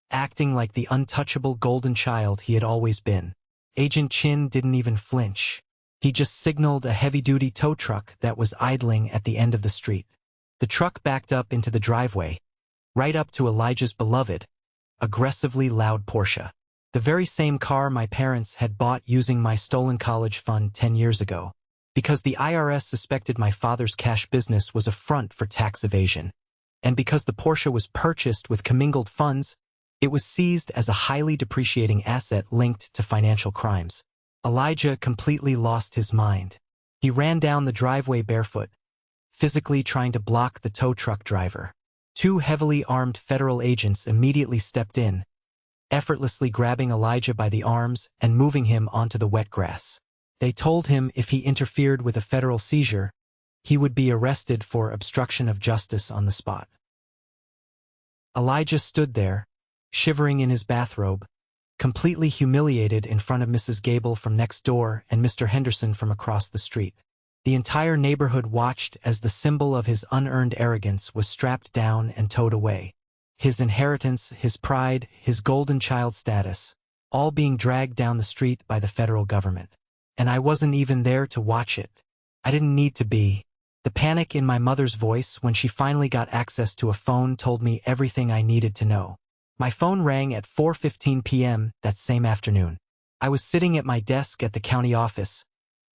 acting like the untouchable golden child he had always been. Agent Chin didn't even flinch. He just signaled a heavy-duty tow truck that was idling at the end of the street. The truck backed up into the driveway, right up to Elijah's beloved, aggressively loud Porsche. The very same car my parents had bought using my stolen college fund 10 years ago. Because the IRS suspected my father's cash business was a front for tax evasion, and because the Porsche was purchased with commingled funds, it was seized as a highly depreciating asset linked to financial crimes. Elijah completely lost his mind. He ran down the driveway barefoot, physically trying to block the tow truck driver. 2 heavily armed federal agents immediately stepped in, effortlessly grabbing Elijah by the arms and moving him onto the wet grass. They told him if he interfered with a federal seizure, he would be arrested for obstruction of justice on the spot. Elijah stood there, shivering in his bathrobe, completely humiliated in front of Mrs. Gable from next door and Mr. Henderson from across the street. The entire neighborhood watched as the symbol of his unearned arrogance was strapped down and towed away. His inheritance, his pride, his golden child status, all being dragged down the street by the federal government. And I wasn't even there to watch it. I didn't need to be. The panic in my mother's voice when she finally got access to a phone told me everything I needed to know. My phone rang at 4:15 p.m. that same afternoon. I was sitting at my desk at the county office,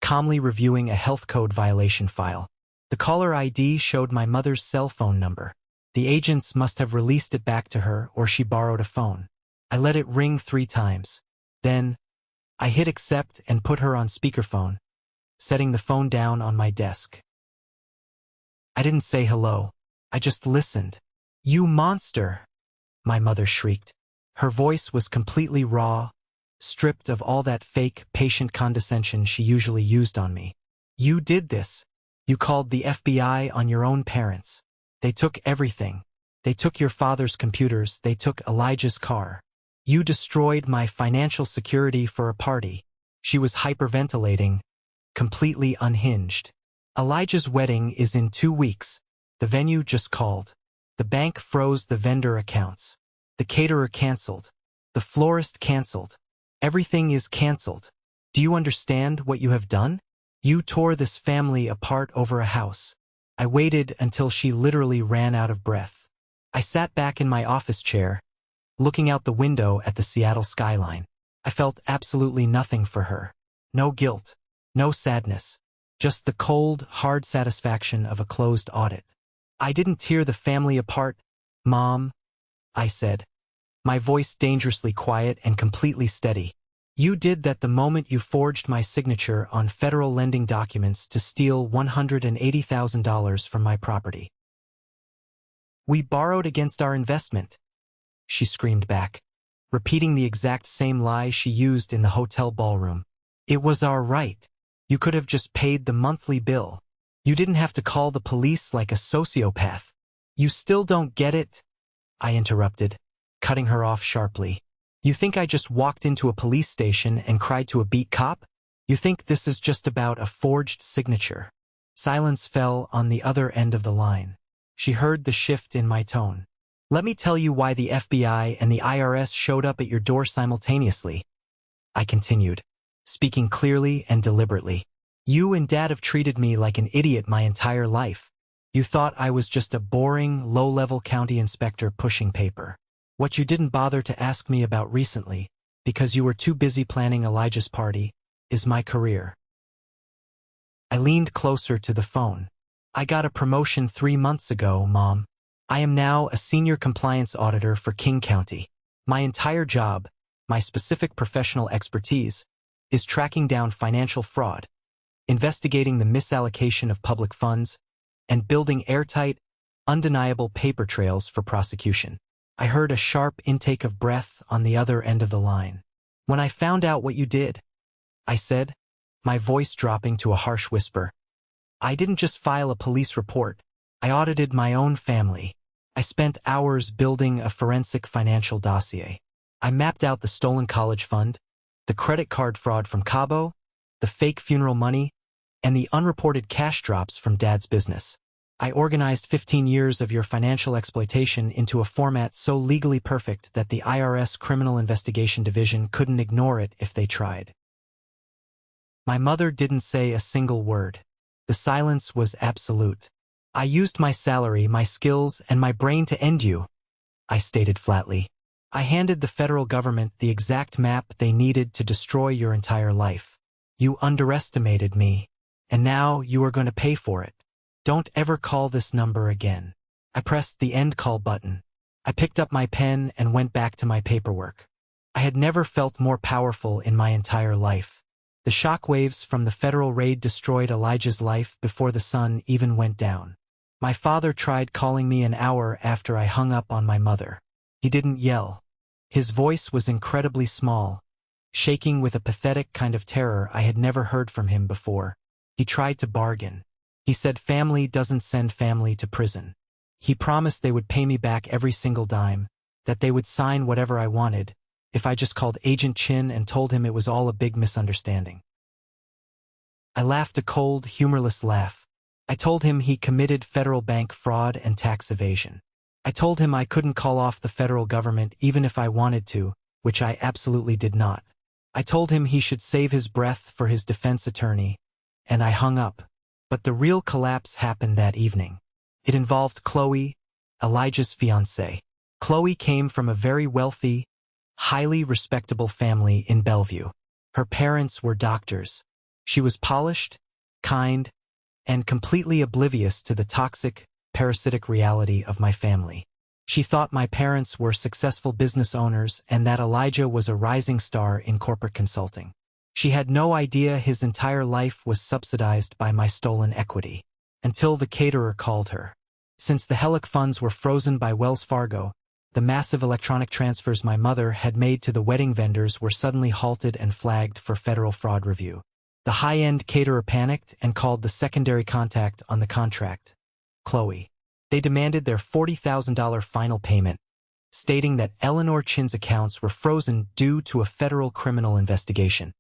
calmly reviewing a health code violation file. The caller ID showed my mother's cell phone number. The agents must have released it back to her or she borrowed a phone. I let it ring 3 times. Then, I hit accept and put her on speakerphone, setting the phone down on my desk. I didn't say hello. I just listened. "You monster!" my mother shrieked. Her voice was completely raw, stripped of all that fake, patient condescension she usually used on me. "You did this. You called the FBI on your own parents. They took everything. They took your father's computers. They took Elijah's car. You destroyed my financial security for a party." She was hyperventilating, completely unhinged. "Elijah's wedding is in 2 weeks. The venue just called. The bank froze the vendor accounts. The caterer canceled. The florist canceled. Everything is canceled. Do you understand what you have done? You tore this family apart over a house." I waited until she literally ran out of breath. I sat back in my office chair, looking out the window at the Seattle skyline. I felt absolutely nothing for her. No guilt, no sadness, Just the cold, hard satisfaction of a closed audit. I didn't tear the family apart, Mom, I said, my voice dangerously quiet and completely steady. You did that the moment you forged my signature on federal lending documents to steal $180,000 from my property. We borrowed against our investment, she screamed back, repeating the exact same lie she used in the hotel ballroom. It was our right. You could have just paid the monthly bill. You didn't have to call the police like a sociopath. You still don't get it, I interrupted, cutting her off sharply. You think I just walked into a police station and cried to a beat cop? You think this is just about a forged signature? Silence fell on the other end of the line. She heard the shift in my tone. Let me tell you why the FBI and the IRS showed up at your door simultaneously, I continued, speaking clearly and deliberately. You and Dad have treated me like an idiot my entire life. You thought I was just a boring, low-level county inspector pushing paper. What you didn't bother to ask me about recently, because you were too busy planning Elijah's party, is my career. I leaned closer to the phone. I got a promotion 3 months ago, Mom. I am now a senior compliance auditor for King County. My entire job, my specific professional expertise, is tracking down financial fraud, investigating the misallocation of public funds, and building airtight, undeniable paper trails for prosecution. I heard a sharp intake of breath on the other end of the line. When I found out what you did, I said, my voice dropping to a harsh whisper, I didn't just file a police report. I audited my own family. I spent hours building a forensic financial dossier. I mapped out the stolen college fund, the credit card fraud from Cabo, the fake funeral money, and the unreported cash drops from Dad's business. I organized 15 years of your financial exploitation into a format so legally perfect that the IRS Criminal Investigation Division couldn't ignore it if they tried. My mother didn't say a single word. The silence was absolute. I used my salary, my skills, and my brain to end you, I stated flatly. I handed the federal government the exact map they needed to destroy your entire life. You underestimated me, and now you are going to pay for it. Don't ever call this number again. I pressed the end call button. I picked up my pen and went back to my paperwork. I had never felt more powerful in my entire life. The shockwaves from the federal raid destroyed Elijah's life before the sun even went down. My father tried calling me an hour after I hung up on my mother. He didn't yell. His voice was incredibly small, shaking with a pathetic kind of terror I had never heard from him before. He tried to bargain. He said family doesn't send family to prison. He promised they would pay me back every single dime, that they would sign whatever I wanted, if I just called Agent Chin and told him it was all a big misunderstanding. I laughed a cold, humorless laugh. I told him he committed federal bank fraud and tax evasion. I told him I couldn't call off the federal government even if I wanted to, which I absolutely did not. I told him he should save his breath for his defense attorney, and I hung up. But the real collapse happened that evening. It involved Chloe, Elijah's fiancée. Chloe came from a very wealthy, highly respectable family in Bellevue. Her parents were doctors. She was polished, kind, and completely oblivious to the toxic, parasitic reality of my family. She thought my parents were successful business owners and that Elijah was a rising star in corporate consulting. She had no idea his entire life was subsidized by my stolen equity, until the caterer called her. Since the Heloc funds were frozen by Wells Fargo, the massive electronic transfers my mother had made to the wedding vendors were suddenly halted and flagged for federal fraud review. The high-end caterer panicked and called the secondary contact on the contract, Chloe. They demanded their $40,000 final payment, stating that Eleanor Chin's accounts were frozen due to a federal criminal investigation.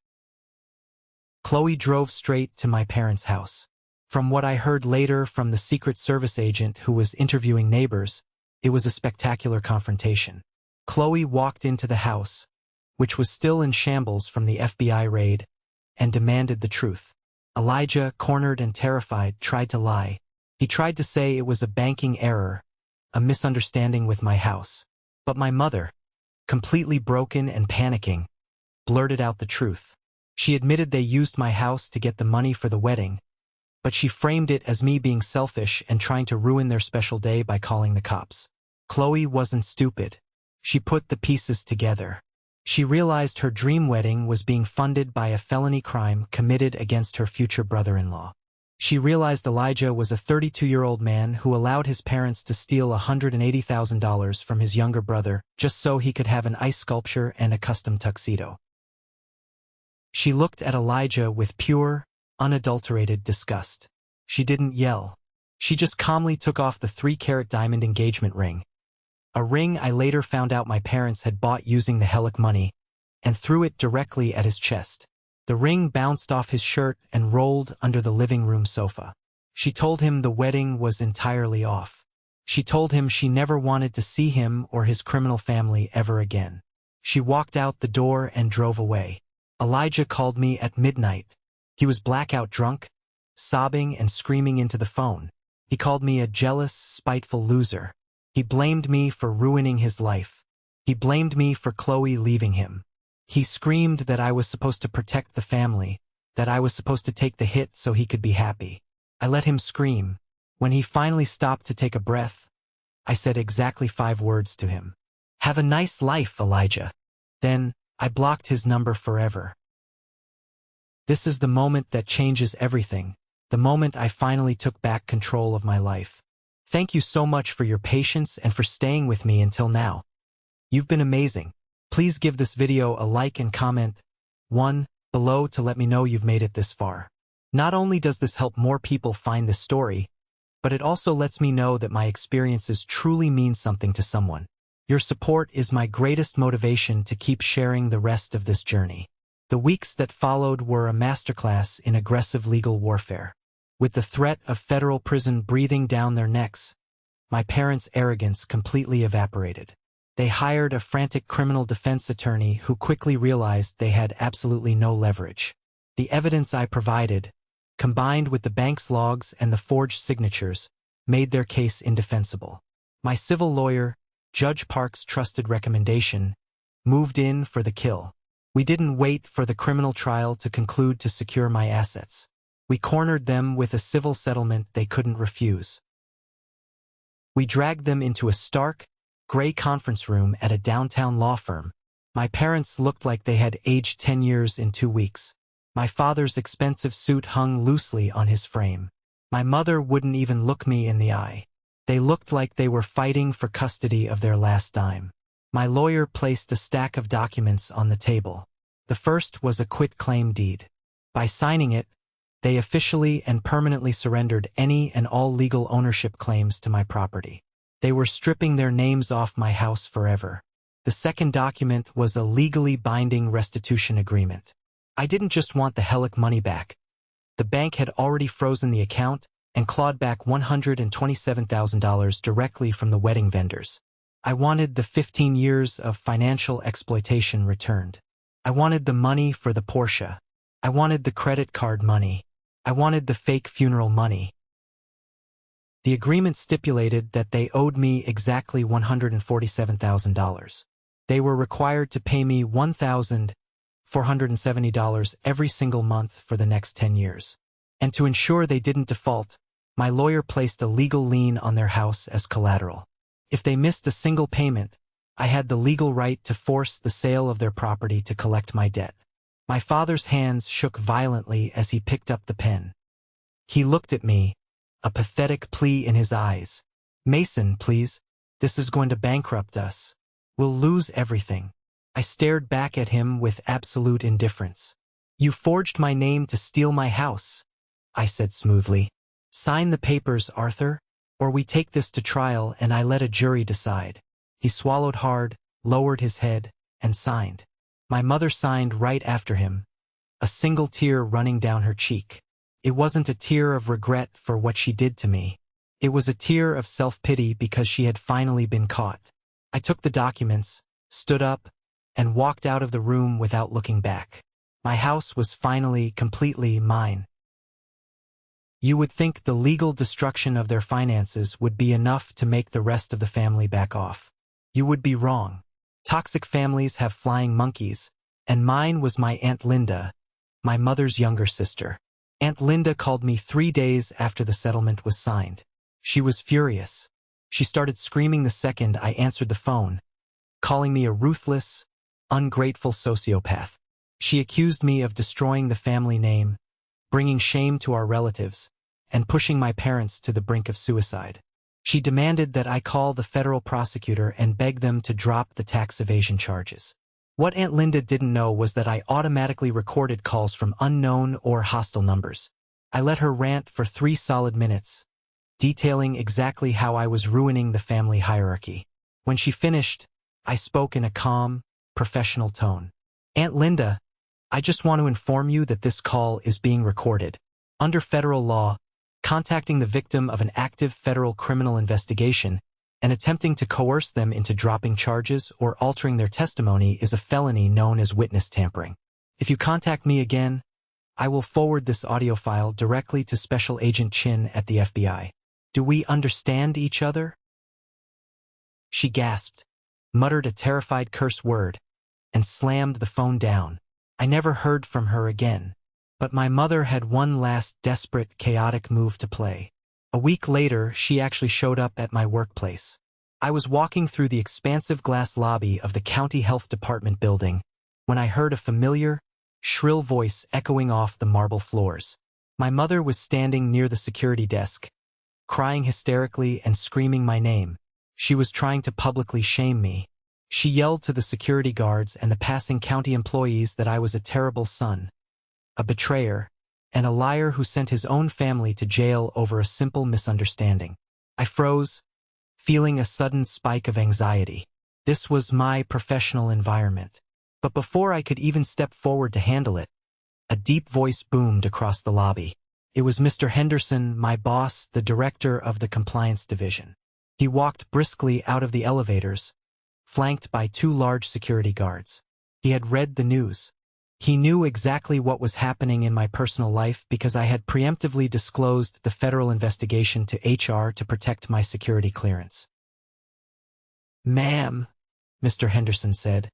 Chloe drove straight to my parents' house. From what I heard later from the Secret Service agent who was interviewing neighbors, it was a spectacular confrontation. Chloe walked into the house, which was still in shambles from the FBI raid, and demanded the truth. Elijah, cornered and terrified, tried to lie. He tried to say it was a banking error, a misunderstanding with my house. But my mother, completely broken and panicking, blurted out the truth. She admitted they used my house to get the money for the wedding, but she framed it as me being selfish and trying to ruin their special day by calling the cops. Chloe wasn't stupid. She put the pieces together. She realized her dream wedding was being funded by a felony crime committed against her future brother-in-law. She realized Elijah was a 32-year-old man who allowed his parents to steal $180,000 from his younger brother just so he could have an ice sculpture and a custom tuxedo. She looked at Elijah with pure, unadulterated disgust. She didn't yell. She just calmly took off the 3-carat diamond engagement ring. A ring I later found out my parents had bought using the Heloc money, and threw it directly at his chest. The ring bounced off his shirt and rolled under the living room sofa. She told him the wedding was entirely off. She told him she never wanted to see him or his criminal family ever again. She walked out the door and drove away. Elijah called me at midnight. He was blackout drunk, sobbing and screaming into the phone. He called me a jealous, spiteful loser. He blamed me for ruining his life. He blamed me for Chloe leaving him. He screamed that I was supposed to protect the family, that I was supposed to take the hit so he could be happy. I let him scream. When he finally stopped to take a breath, I said exactly 5 words to him. "Have a nice life, Elijah." Then, I blocked his number forever. This is the moment that changes everything, the moment I finally took back control of my life. Thank you so much for your patience and for staying with me until now. You've been amazing. Please give this video a like and comment 1 below to let me know you've made it this far. Not only does this help more people find this story, but it also lets me know that my experiences truly mean something to someone. Your support is my greatest motivation to keep sharing the rest of this journey. The weeks that followed were a masterclass in aggressive legal warfare. With the threat of federal prison breathing down their necks, my parents' arrogance completely evaporated. They hired a frantic criminal defense attorney who quickly realized they had absolutely no leverage. The evidence I provided, combined with the bank's logs and the forged signatures, made their case indefensible. My civil lawyer, Judge Park's trusted recommendation, moved in for the kill. We didn't wait for the criminal trial to conclude to secure my assets. We cornered them with a civil settlement they couldn't refuse. We dragged them into a stark, gray conference room at a downtown law firm. My parents looked like they had aged 10 years in 2 weeks. My father's expensive suit hung loosely on his frame. My mother wouldn't even look me in the eye. They looked like they were fighting for custody of their last dime. My lawyer placed a stack of documents on the table. The first was a quitclaim deed. By signing it, they officially and permanently surrendered any and all legal ownership claims to my property. They were stripping their names off my house forever. The second document was a legally binding restitution agreement. I didn't just want the Heloc money back. The bank had already frozen the account and clawed back $127,000 directly from the wedding vendors. I wanted the 15 years of financial exploitation returned. I wanted the money for the Porsche. I wanted the credit card money. I wanted the fake funeral money. The agreement stipulated that they owed me exactly $147,000. They were required to pay me $1,470 every single month for the next 10 years. And to ensure they didn't default, my lawyer placed a legal lien on their house as collateral. If they missed a single payment, I had the legal right to force the sale of their property to collect my debt. My father's hands shook violently as he picked up the pen. He looked at me, a pathetic plea in his eyes. "Mason, please, this is going to bankrupt us. We'll lose everything." I stared back at him with absolute indifference. "You forged my name to steal my house," I said smoothly. "Sign the papers, Arthur, or we take this to trial and I let a jury decide." He swallowed hard, lowered his head, and signed. My mother signed right after him, a single tear running down her cheek. It wasn't a tear of regret for what she did to me. It was a tear of self-pity because she had finally been caught. I took the documents, stood up, and walked out of the room without looking back. My house was finally completely mine. You would think the legal destruction of their finances would be enough to make the rest of the family back off. You would be wrong. Toxic families have flying monkeys, and mine was my Aunt Linda, my mother's younger sister. Aunt Linda called me 3 days after the settlement was signed. She was furious. She started screaming the second I answered the phone, calling me a ruthless, ungrateful sociopath. She accused me of destroying the family name, bringing shame to our relatives, and pushing my parents to the brink of suicide. She demanded that I call the federal prosecutor and beg them to drop the tax evasion charges. What Aunt Linda didn't know was that I automatically recorded calls from unknown or hostile numbers. I let her rant for 3 solid minutes, detailing exactly how I was ruining the family hierarchy. When she finished, I spoke in a calm, professional tone. Aunt Linda, I just want to inform you that this call is being recorded. Under federal law, contacting the victim of an active federal criminal investigation and attempting to coerce them into dropping charges or altering their testimony is a felony known as witness tampering. If you contact me again, I will forward this audio file directly to Special Agent Chin at the FBI. Do we understand each other? She gasped, muttered a terrified curse word, and slammed the phone down. I never heard from her again. But my mother had one last desperate, chaotic move to play. A week later, she actually showed up at my workplace. I was walking through the expansive glass lobby of the County Health Department building when I heard a familiar, shrill voice echoing off the marble floors. My mother was standing near the security desk, crying hysterically and screaming my name. She was trying to publicly shame me. She yelled to the security guards and the passing county employees that I was a terrible son, a betrayer, and a liar who sent his own family to jail over a simple misunderstanding. I froze, feeling a sudden spike of anxiety. This was my professional environment. But before I could even step forward to handle it, a deep voice boomed across the lobby. It was Mr. Henderson, my boss, the director of the compliance division. He walked briskly out of the elevators, flanked by 2 large security guards. He had read the news. He knew exactly what was happening in my personal life because I had preemptively disclosed the federal investigation to HR to protect my security clearance. "Ma'am," Mr. Henderson said,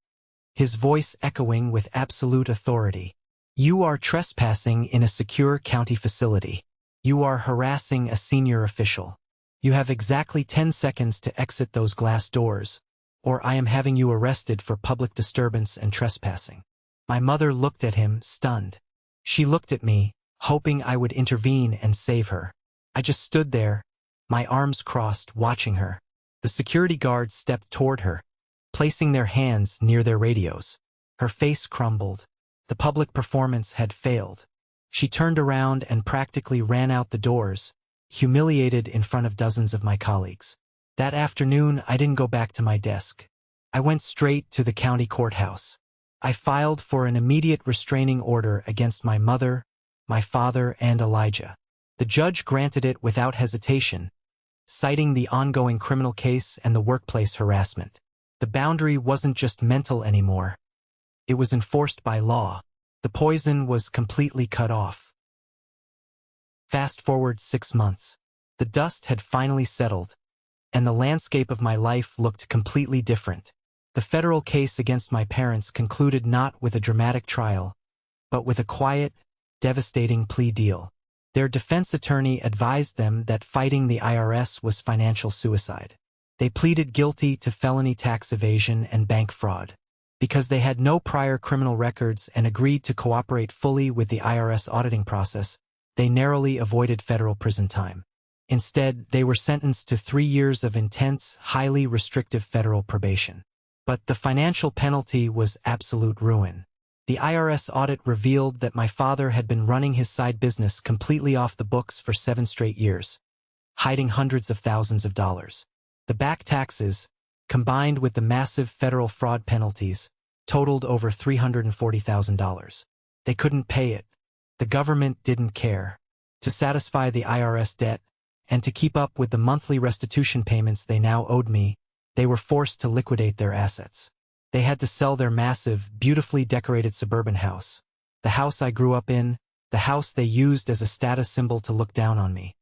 his voice echoing with absolute authority, "you are trespassing in a secure county facility. You are harassing a senior official. You have exactly 10 seconds to exit those glass doors, or I am having you arrested for public disturbance and trespassing." My mother looked at him, stunned. She looked at me, hoping I would intervene and save her. I just stood there, my arms crossed, watching her. The security guards stepped toward her, placing their hands near their radios. Her face crumbled. The public performance had failed. She turned around and practically ran out the doors, humiliated in front of dozens of my colleagues. That afternoon, I didn't go back to my desk. I went straight to the county courthouse. I filed for an immediate restraining order against my mother, my father, and Elijah. The judge granted it without hesitation, citing the ongoing criminal case and the workplace harassment. The boundary wasn't just mental anymore. It was enforced by law. The poison was completely cut off. Fast forward 6 months. The dust had finally settled, and the landscape of my life looked completely different. The federal case against my parents concluded not with a dramatic trial, but with a quiet, devastating plea deal. Their defense attorney advised them that fighting the IRS was financial suicide. They pleaded guilty to felony tax evasion and bank fraud. Because they had no prior criminal records and agreed to cooperate fully with the IRS auditing process, they narrowly avoided federal prison time. Instead, they were sentenced to 3 years of intense, highly restrictive federal probation. But the financial penalty was absolute ruin. The IRS audit revealed that my father had been running his side business completely off the books for 7 straight years, hiding hundreds of thousands of dollars. The back taxes, combined with the massive federal fraud penalties, totaled over $340,000. They couldn't pay it. The government didn't care. To satisfy the IRS debt, and to keep up with the monthly restitution payments they now owed me, they were forced to liquidate their assets. They had to sell their massive, beautifully decorated suburban house. The house I grew up in, the house they used as a status symbol to look down on me.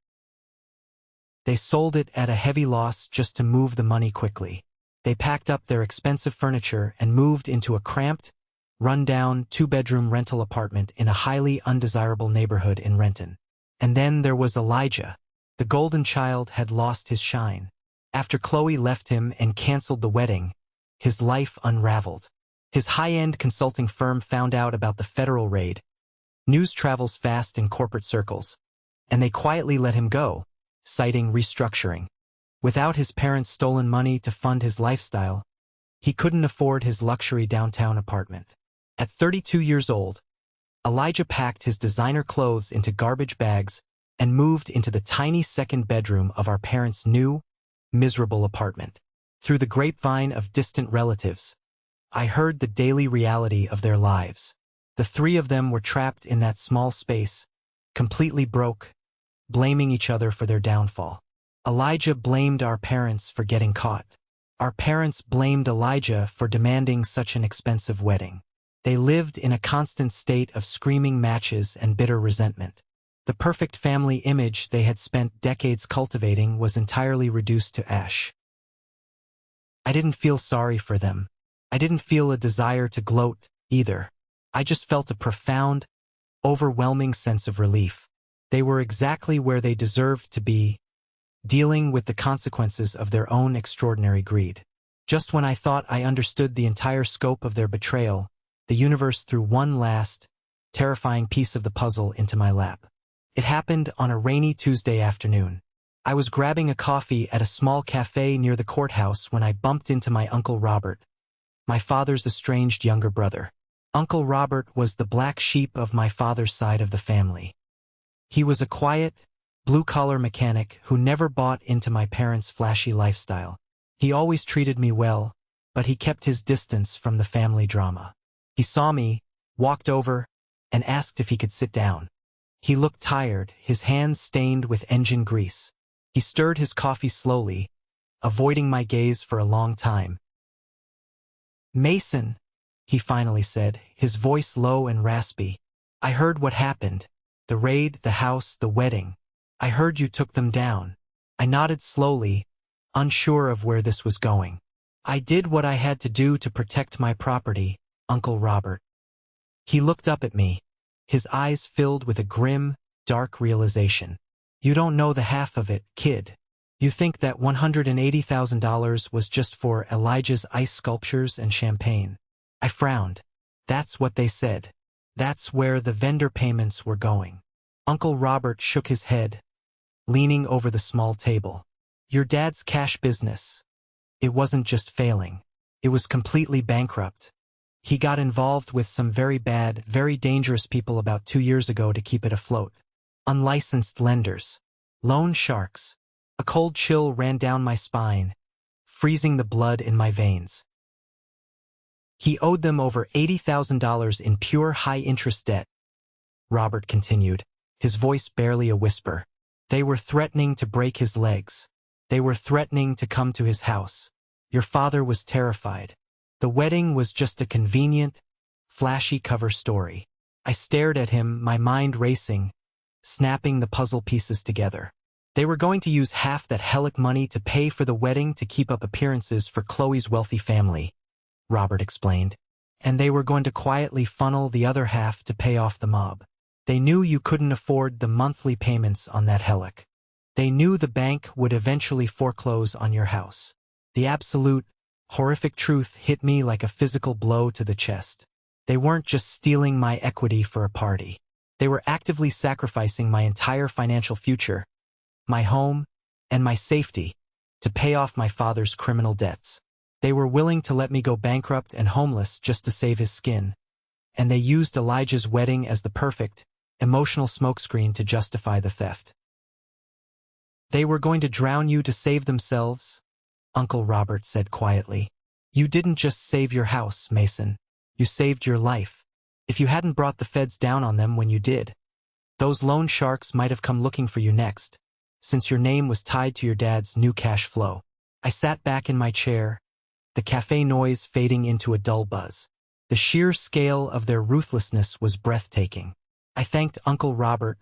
They sold it at a heavy loss just to move the money quickly. They packed up their expensive furniture and moved into a cramped, run-down, two-bedroom rental apartment in a highly undesirable neighborhood in Renton. And then there was Elijah. The golden child had lost his shine. After Chloe left him and canceled the wedding, his life unraveled. His high-end consulting firm found out about the federal raid. News travels fast in corporate circles, and they quietly let him go, citing restructuring. Without his parents' stolen money to fund his lifestyle, he couldn't afford his luxury downtown apartment. At 32 years old, Elijah packed his designer clothes into garbage bags and moved into the tiny second bedroom of our parents' new, miserable apartment. Through the grapevine of distant relatives, I heard the daily reality of their lives. The three of them were trapped in that small space, completely broke, blaming each other for their downfall. Elijah blamed our parents for getting caught. Our parents blamed Elijah for demanding such an expensive wedding. They lived in a constant state of screaming matches and bitter resentment. The perfect family image they had spent decades cultivating was entirely reduced to ash. I didn't feel sorry for them. I didn't feel a desire to gloat, either. I just felt a profound, overwhelming sense of relief. They were exactly where they deserved to be, dealing with the consequences of their own extraordinary greed. Just when I thought I understood the entire scope of their betrayal, the universe threw one last, terrifying piece of the puzzle into my lap. It happened on a rainy Tuesday afternoon. I was grabbing a coffee at a small cafe near the courthouse when I bumped into my Uncle Robert, my father's estranged younger brother. Uncle Robert was the black sheep of my father's side of the family. He was a quiet, blue-collar mechanic who never bought into my parents' flashy lifestyle. He always treated me well, but he kept his distance from the family drama. He saw me, walked over, and asked if he could sit down. He looked tired, his hands stained with engine grease. He stirred his coffee slowly, avoiding my gaze for a long time. "Mason," he finally said, his voice low and raspy. "I heard what happened. The raid, the house, the wedding. I heard you took them down." I nodded slowly, unsure of where this was going. "I did what I had to do to protect my property, Uncle Robert." He looked up at me, his eyes filled with a grim, dark realization. "You don't know the half of it, kid. You think that $180,000 was just for Elijah's ice sculptures and champagne." I frowned. "That's what they said. That's where the vendor payments were going." Uncle Robert shook his head, leaning over the small table. "Your dad's cash business. It wasn't just failing. It was completely bankrupt. He got involved with some very bad, very dangerous people about 2 years ago to keep it afloat. Unlicensed lenders. Loan sharks." A cold chill ran down my spine, freezing the blood in my veins. "He owed them over $80,000 in pure high-interest debt," Robert continued, his voice barely a whisper. "They were threatening to break his legs. They were threatening to come to his house. Your father was terrified. The wedding was just a convenient, flashy cover story." I stared at him, my mind racing, snapping the puzzle pieces together. They were going to use half that Heloc money to pay for the wedding to keep up appearances for Chloe's wealthy family, Robert explained. And they were going to quietly funnel the other half to pay off the mob. They knew you couldn't afford the monthly payments on that Heloc. They knew the bank would eventually foreclose on your house. The absolute, horrific truth hit me like a physical blow to the chest. They weren't just stealing my equity for a party. They were actively sacrificing my entire financial future, my home, and my safety, to pay off my father's criminal debts. They were willing to let me go bankrupt and homeless just to save his skin. And they used Elijah's wedding as the perfect, emotional smokescreen to justify the theft. "They were going to drown you to save themselves," Uncle Robert said quietly. "You didn't just save your house, Mason. You saved your life. If you hadn't brought the feds down on them when you did, those loan sharks might have come looking for you next, since your name was tied to your dad's new cash flow." I sat back in my chair, the cafe noise fading into a dull buzz. The sheer scale of their ruthlessness was breathtaking. I thanked Uncle Robert,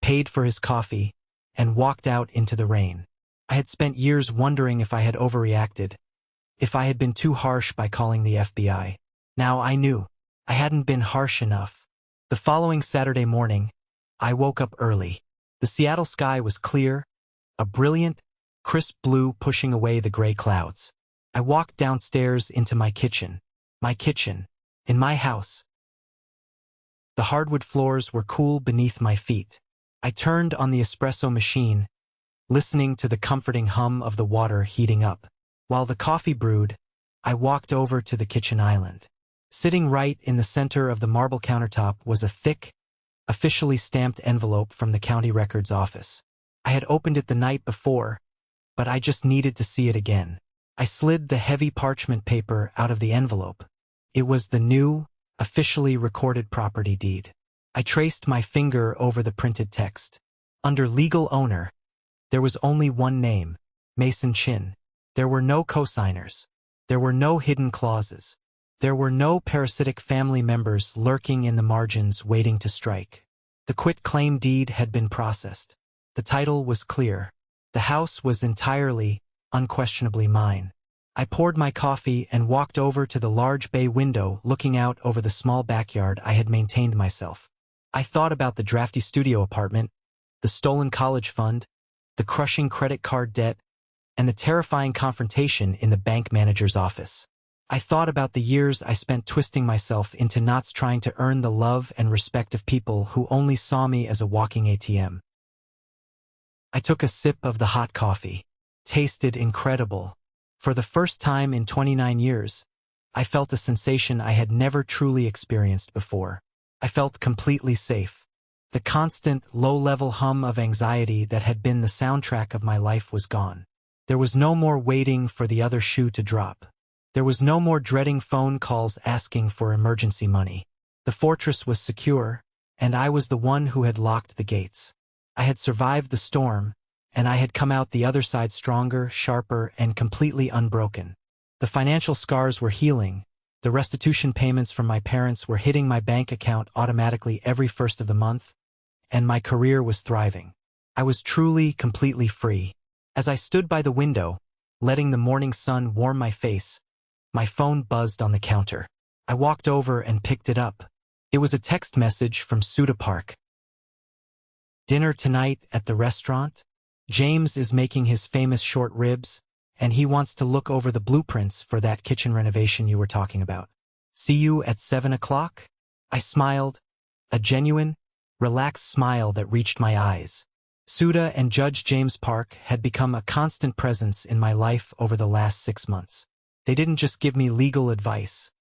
paid for his coffee, and walked out into the rain. I had spent years wondering if I had overreacted, if I had been too harsh by calling the FBI. Now I knew. I hadn't been harsh enough. The following Saturday morning, I woke up early. The Seattle sky was clear, a brilliant, crisp blue pushing away the gray clouds. I walked downstairs into my kitchen. In my house. The hardwood floors were cool beneath my feet. I turned on the espresso machine, listening to the comforting hum of the water heating up. While the coffee brewed, I walked over to the kitchen island. Sitting right in the center of the marble countertop was a thick, officially stamped envelope from the county records office. I had opened it the night before, but I just needed to see it again. I slid the heavy parchment paper out of the envelope. It was the new, officially recorded property deed. I traced my finger over the printed text. Under legal owner, there was only one name, Mason Chin. There were no co-signers. There were no hidden clauses. There were no parasitic family members lurking in the margins waiting to strike. The quit-claim deed had been processed. The title was clear. The house was entirely, unquestionably mine. I poured my coffee and walked over to the large bay window looking out over the small backyard I had maintained myself. I thought about the drafty studio apartment, the stolen college fund, the crushing credit card debt, and the terrifying confrontation in the bank manager's office. I thought about the years I spent twisting myself into knots trying to earn the love and respect of people who only saw me as a walking ATM. I took a sip of the hot coffee. Tasted incredible. For the first time in 29 years, I felt a sensation I had never truly experienced before. I felt completely safe. The constant, low-level hum of anxiety that had been the soundtrack of my life was gone. There was no more waiting for the other shoe to drop. There was no more dreading phone calls asking for emergency money. The fortress was secure, and I was the one who had locked the gates. I had survived the storm, and I had come out the other side stronger, sharper, and completely unbroken. The financial scars were healing. The restitution payments from my parents were hitting my bank account automatically every first of the month, and my career was thriving. I was truly, completely free. As I stood by the window, letting the morning sun warm my face, my phone buzzed on the counter. I walked over and picked it up. It was a text message from Suda Park. Dinner tonight at the restaurant? James is making his famous short ribs, and he wants to look over the blueprints for that kitchen renovation you were talking about. See you at 7 o'clock? I smiled, a genuine, relaxed smile that reached my eyes. Suda and Judge James Park had become a constant presence in my life over the last 6 months. They didn't just give me legal advice.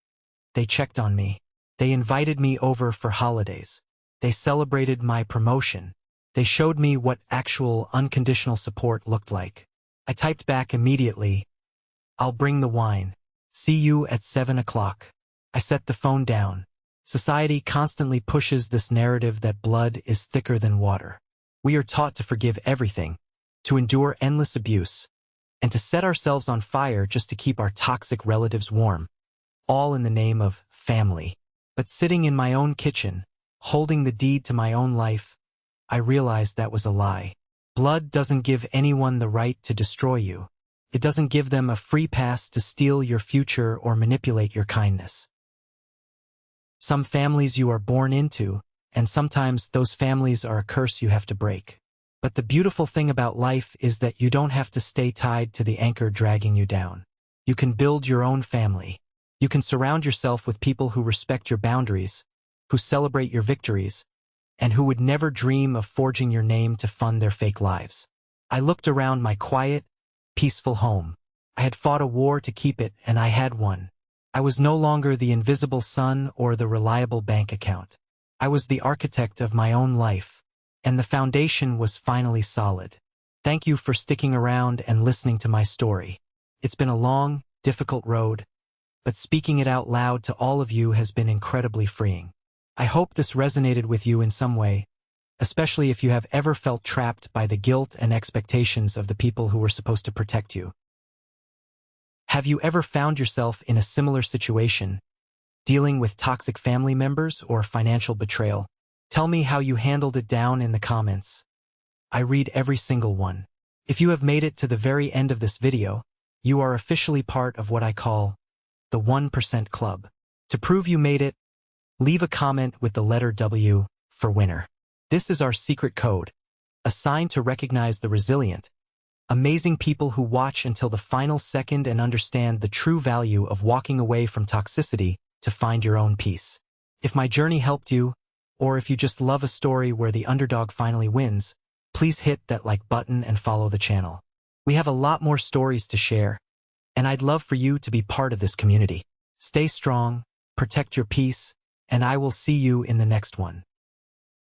They checked on me. They invited me over for holidays. They celebrated my promotion. They showed me what actual unconditional support looked like. I typed back immediately, "I'll bring the wine. See you at 7 o'clock. I set the phone down. Society constantly pushes this narrative that blood is thicker than water. We are taught to forgive everything, to endure endless abuse, and to set ourselves on fire just to keep our toxic relatives warm, all in the name of family. But sitting in my own kitchen, holding the deed to my own life, I realized that was a lie. Blood doesn't give anyone the right to destroy you. It doesn't give them a free pass to steal your future or manipulate your kindness. Some families you are born into, and sometimes those families are a curse you have to break. But the beautiful thing about life is that you don't have to stay tied to the anchor dragging you down. You can build your own family. You can surround yourself with people who respect your boundaries, who celebrate your victories, and who would never dream of forging your name to fund their fake lives. I looked around my quiet, peaceful home. I had fought a war to keep it, and I had won. I was no longer the invisible son or the reliable bank account. I was the architect of my own life, and the foundation was finally solid. Thank you for sticking around and listening to my story. It's been a long, difficult road, but speaking it out loud to all of you has been incredibly freeing. I hope this resonated with you in some way, especially if you have ever felt trapped by the guilt and expectations of the people who were supposed to protect you. Have you ever found yourself in a similar situation, dealing with toxic family members or financial betrayal? Tell me how you handled it down in the comments. I read every single one. If you have made it to the very end of this video, you are officially part of what I call the 1% Club. To prove you made it, Leave a comment with the letter W for winner. This is our secret code, a sign to recognize the resilient, amazing people who watch until the final second and understand the true value of walking away from toxicity to find your own peace. If my journey helped you, or if you just love a story where the underdog finally wins, please hit that like button and follow the channel. We have a lot more stories to share, and I'd love for you to be part of this community. Stay strong, protect your peace, and I will see you in the next one.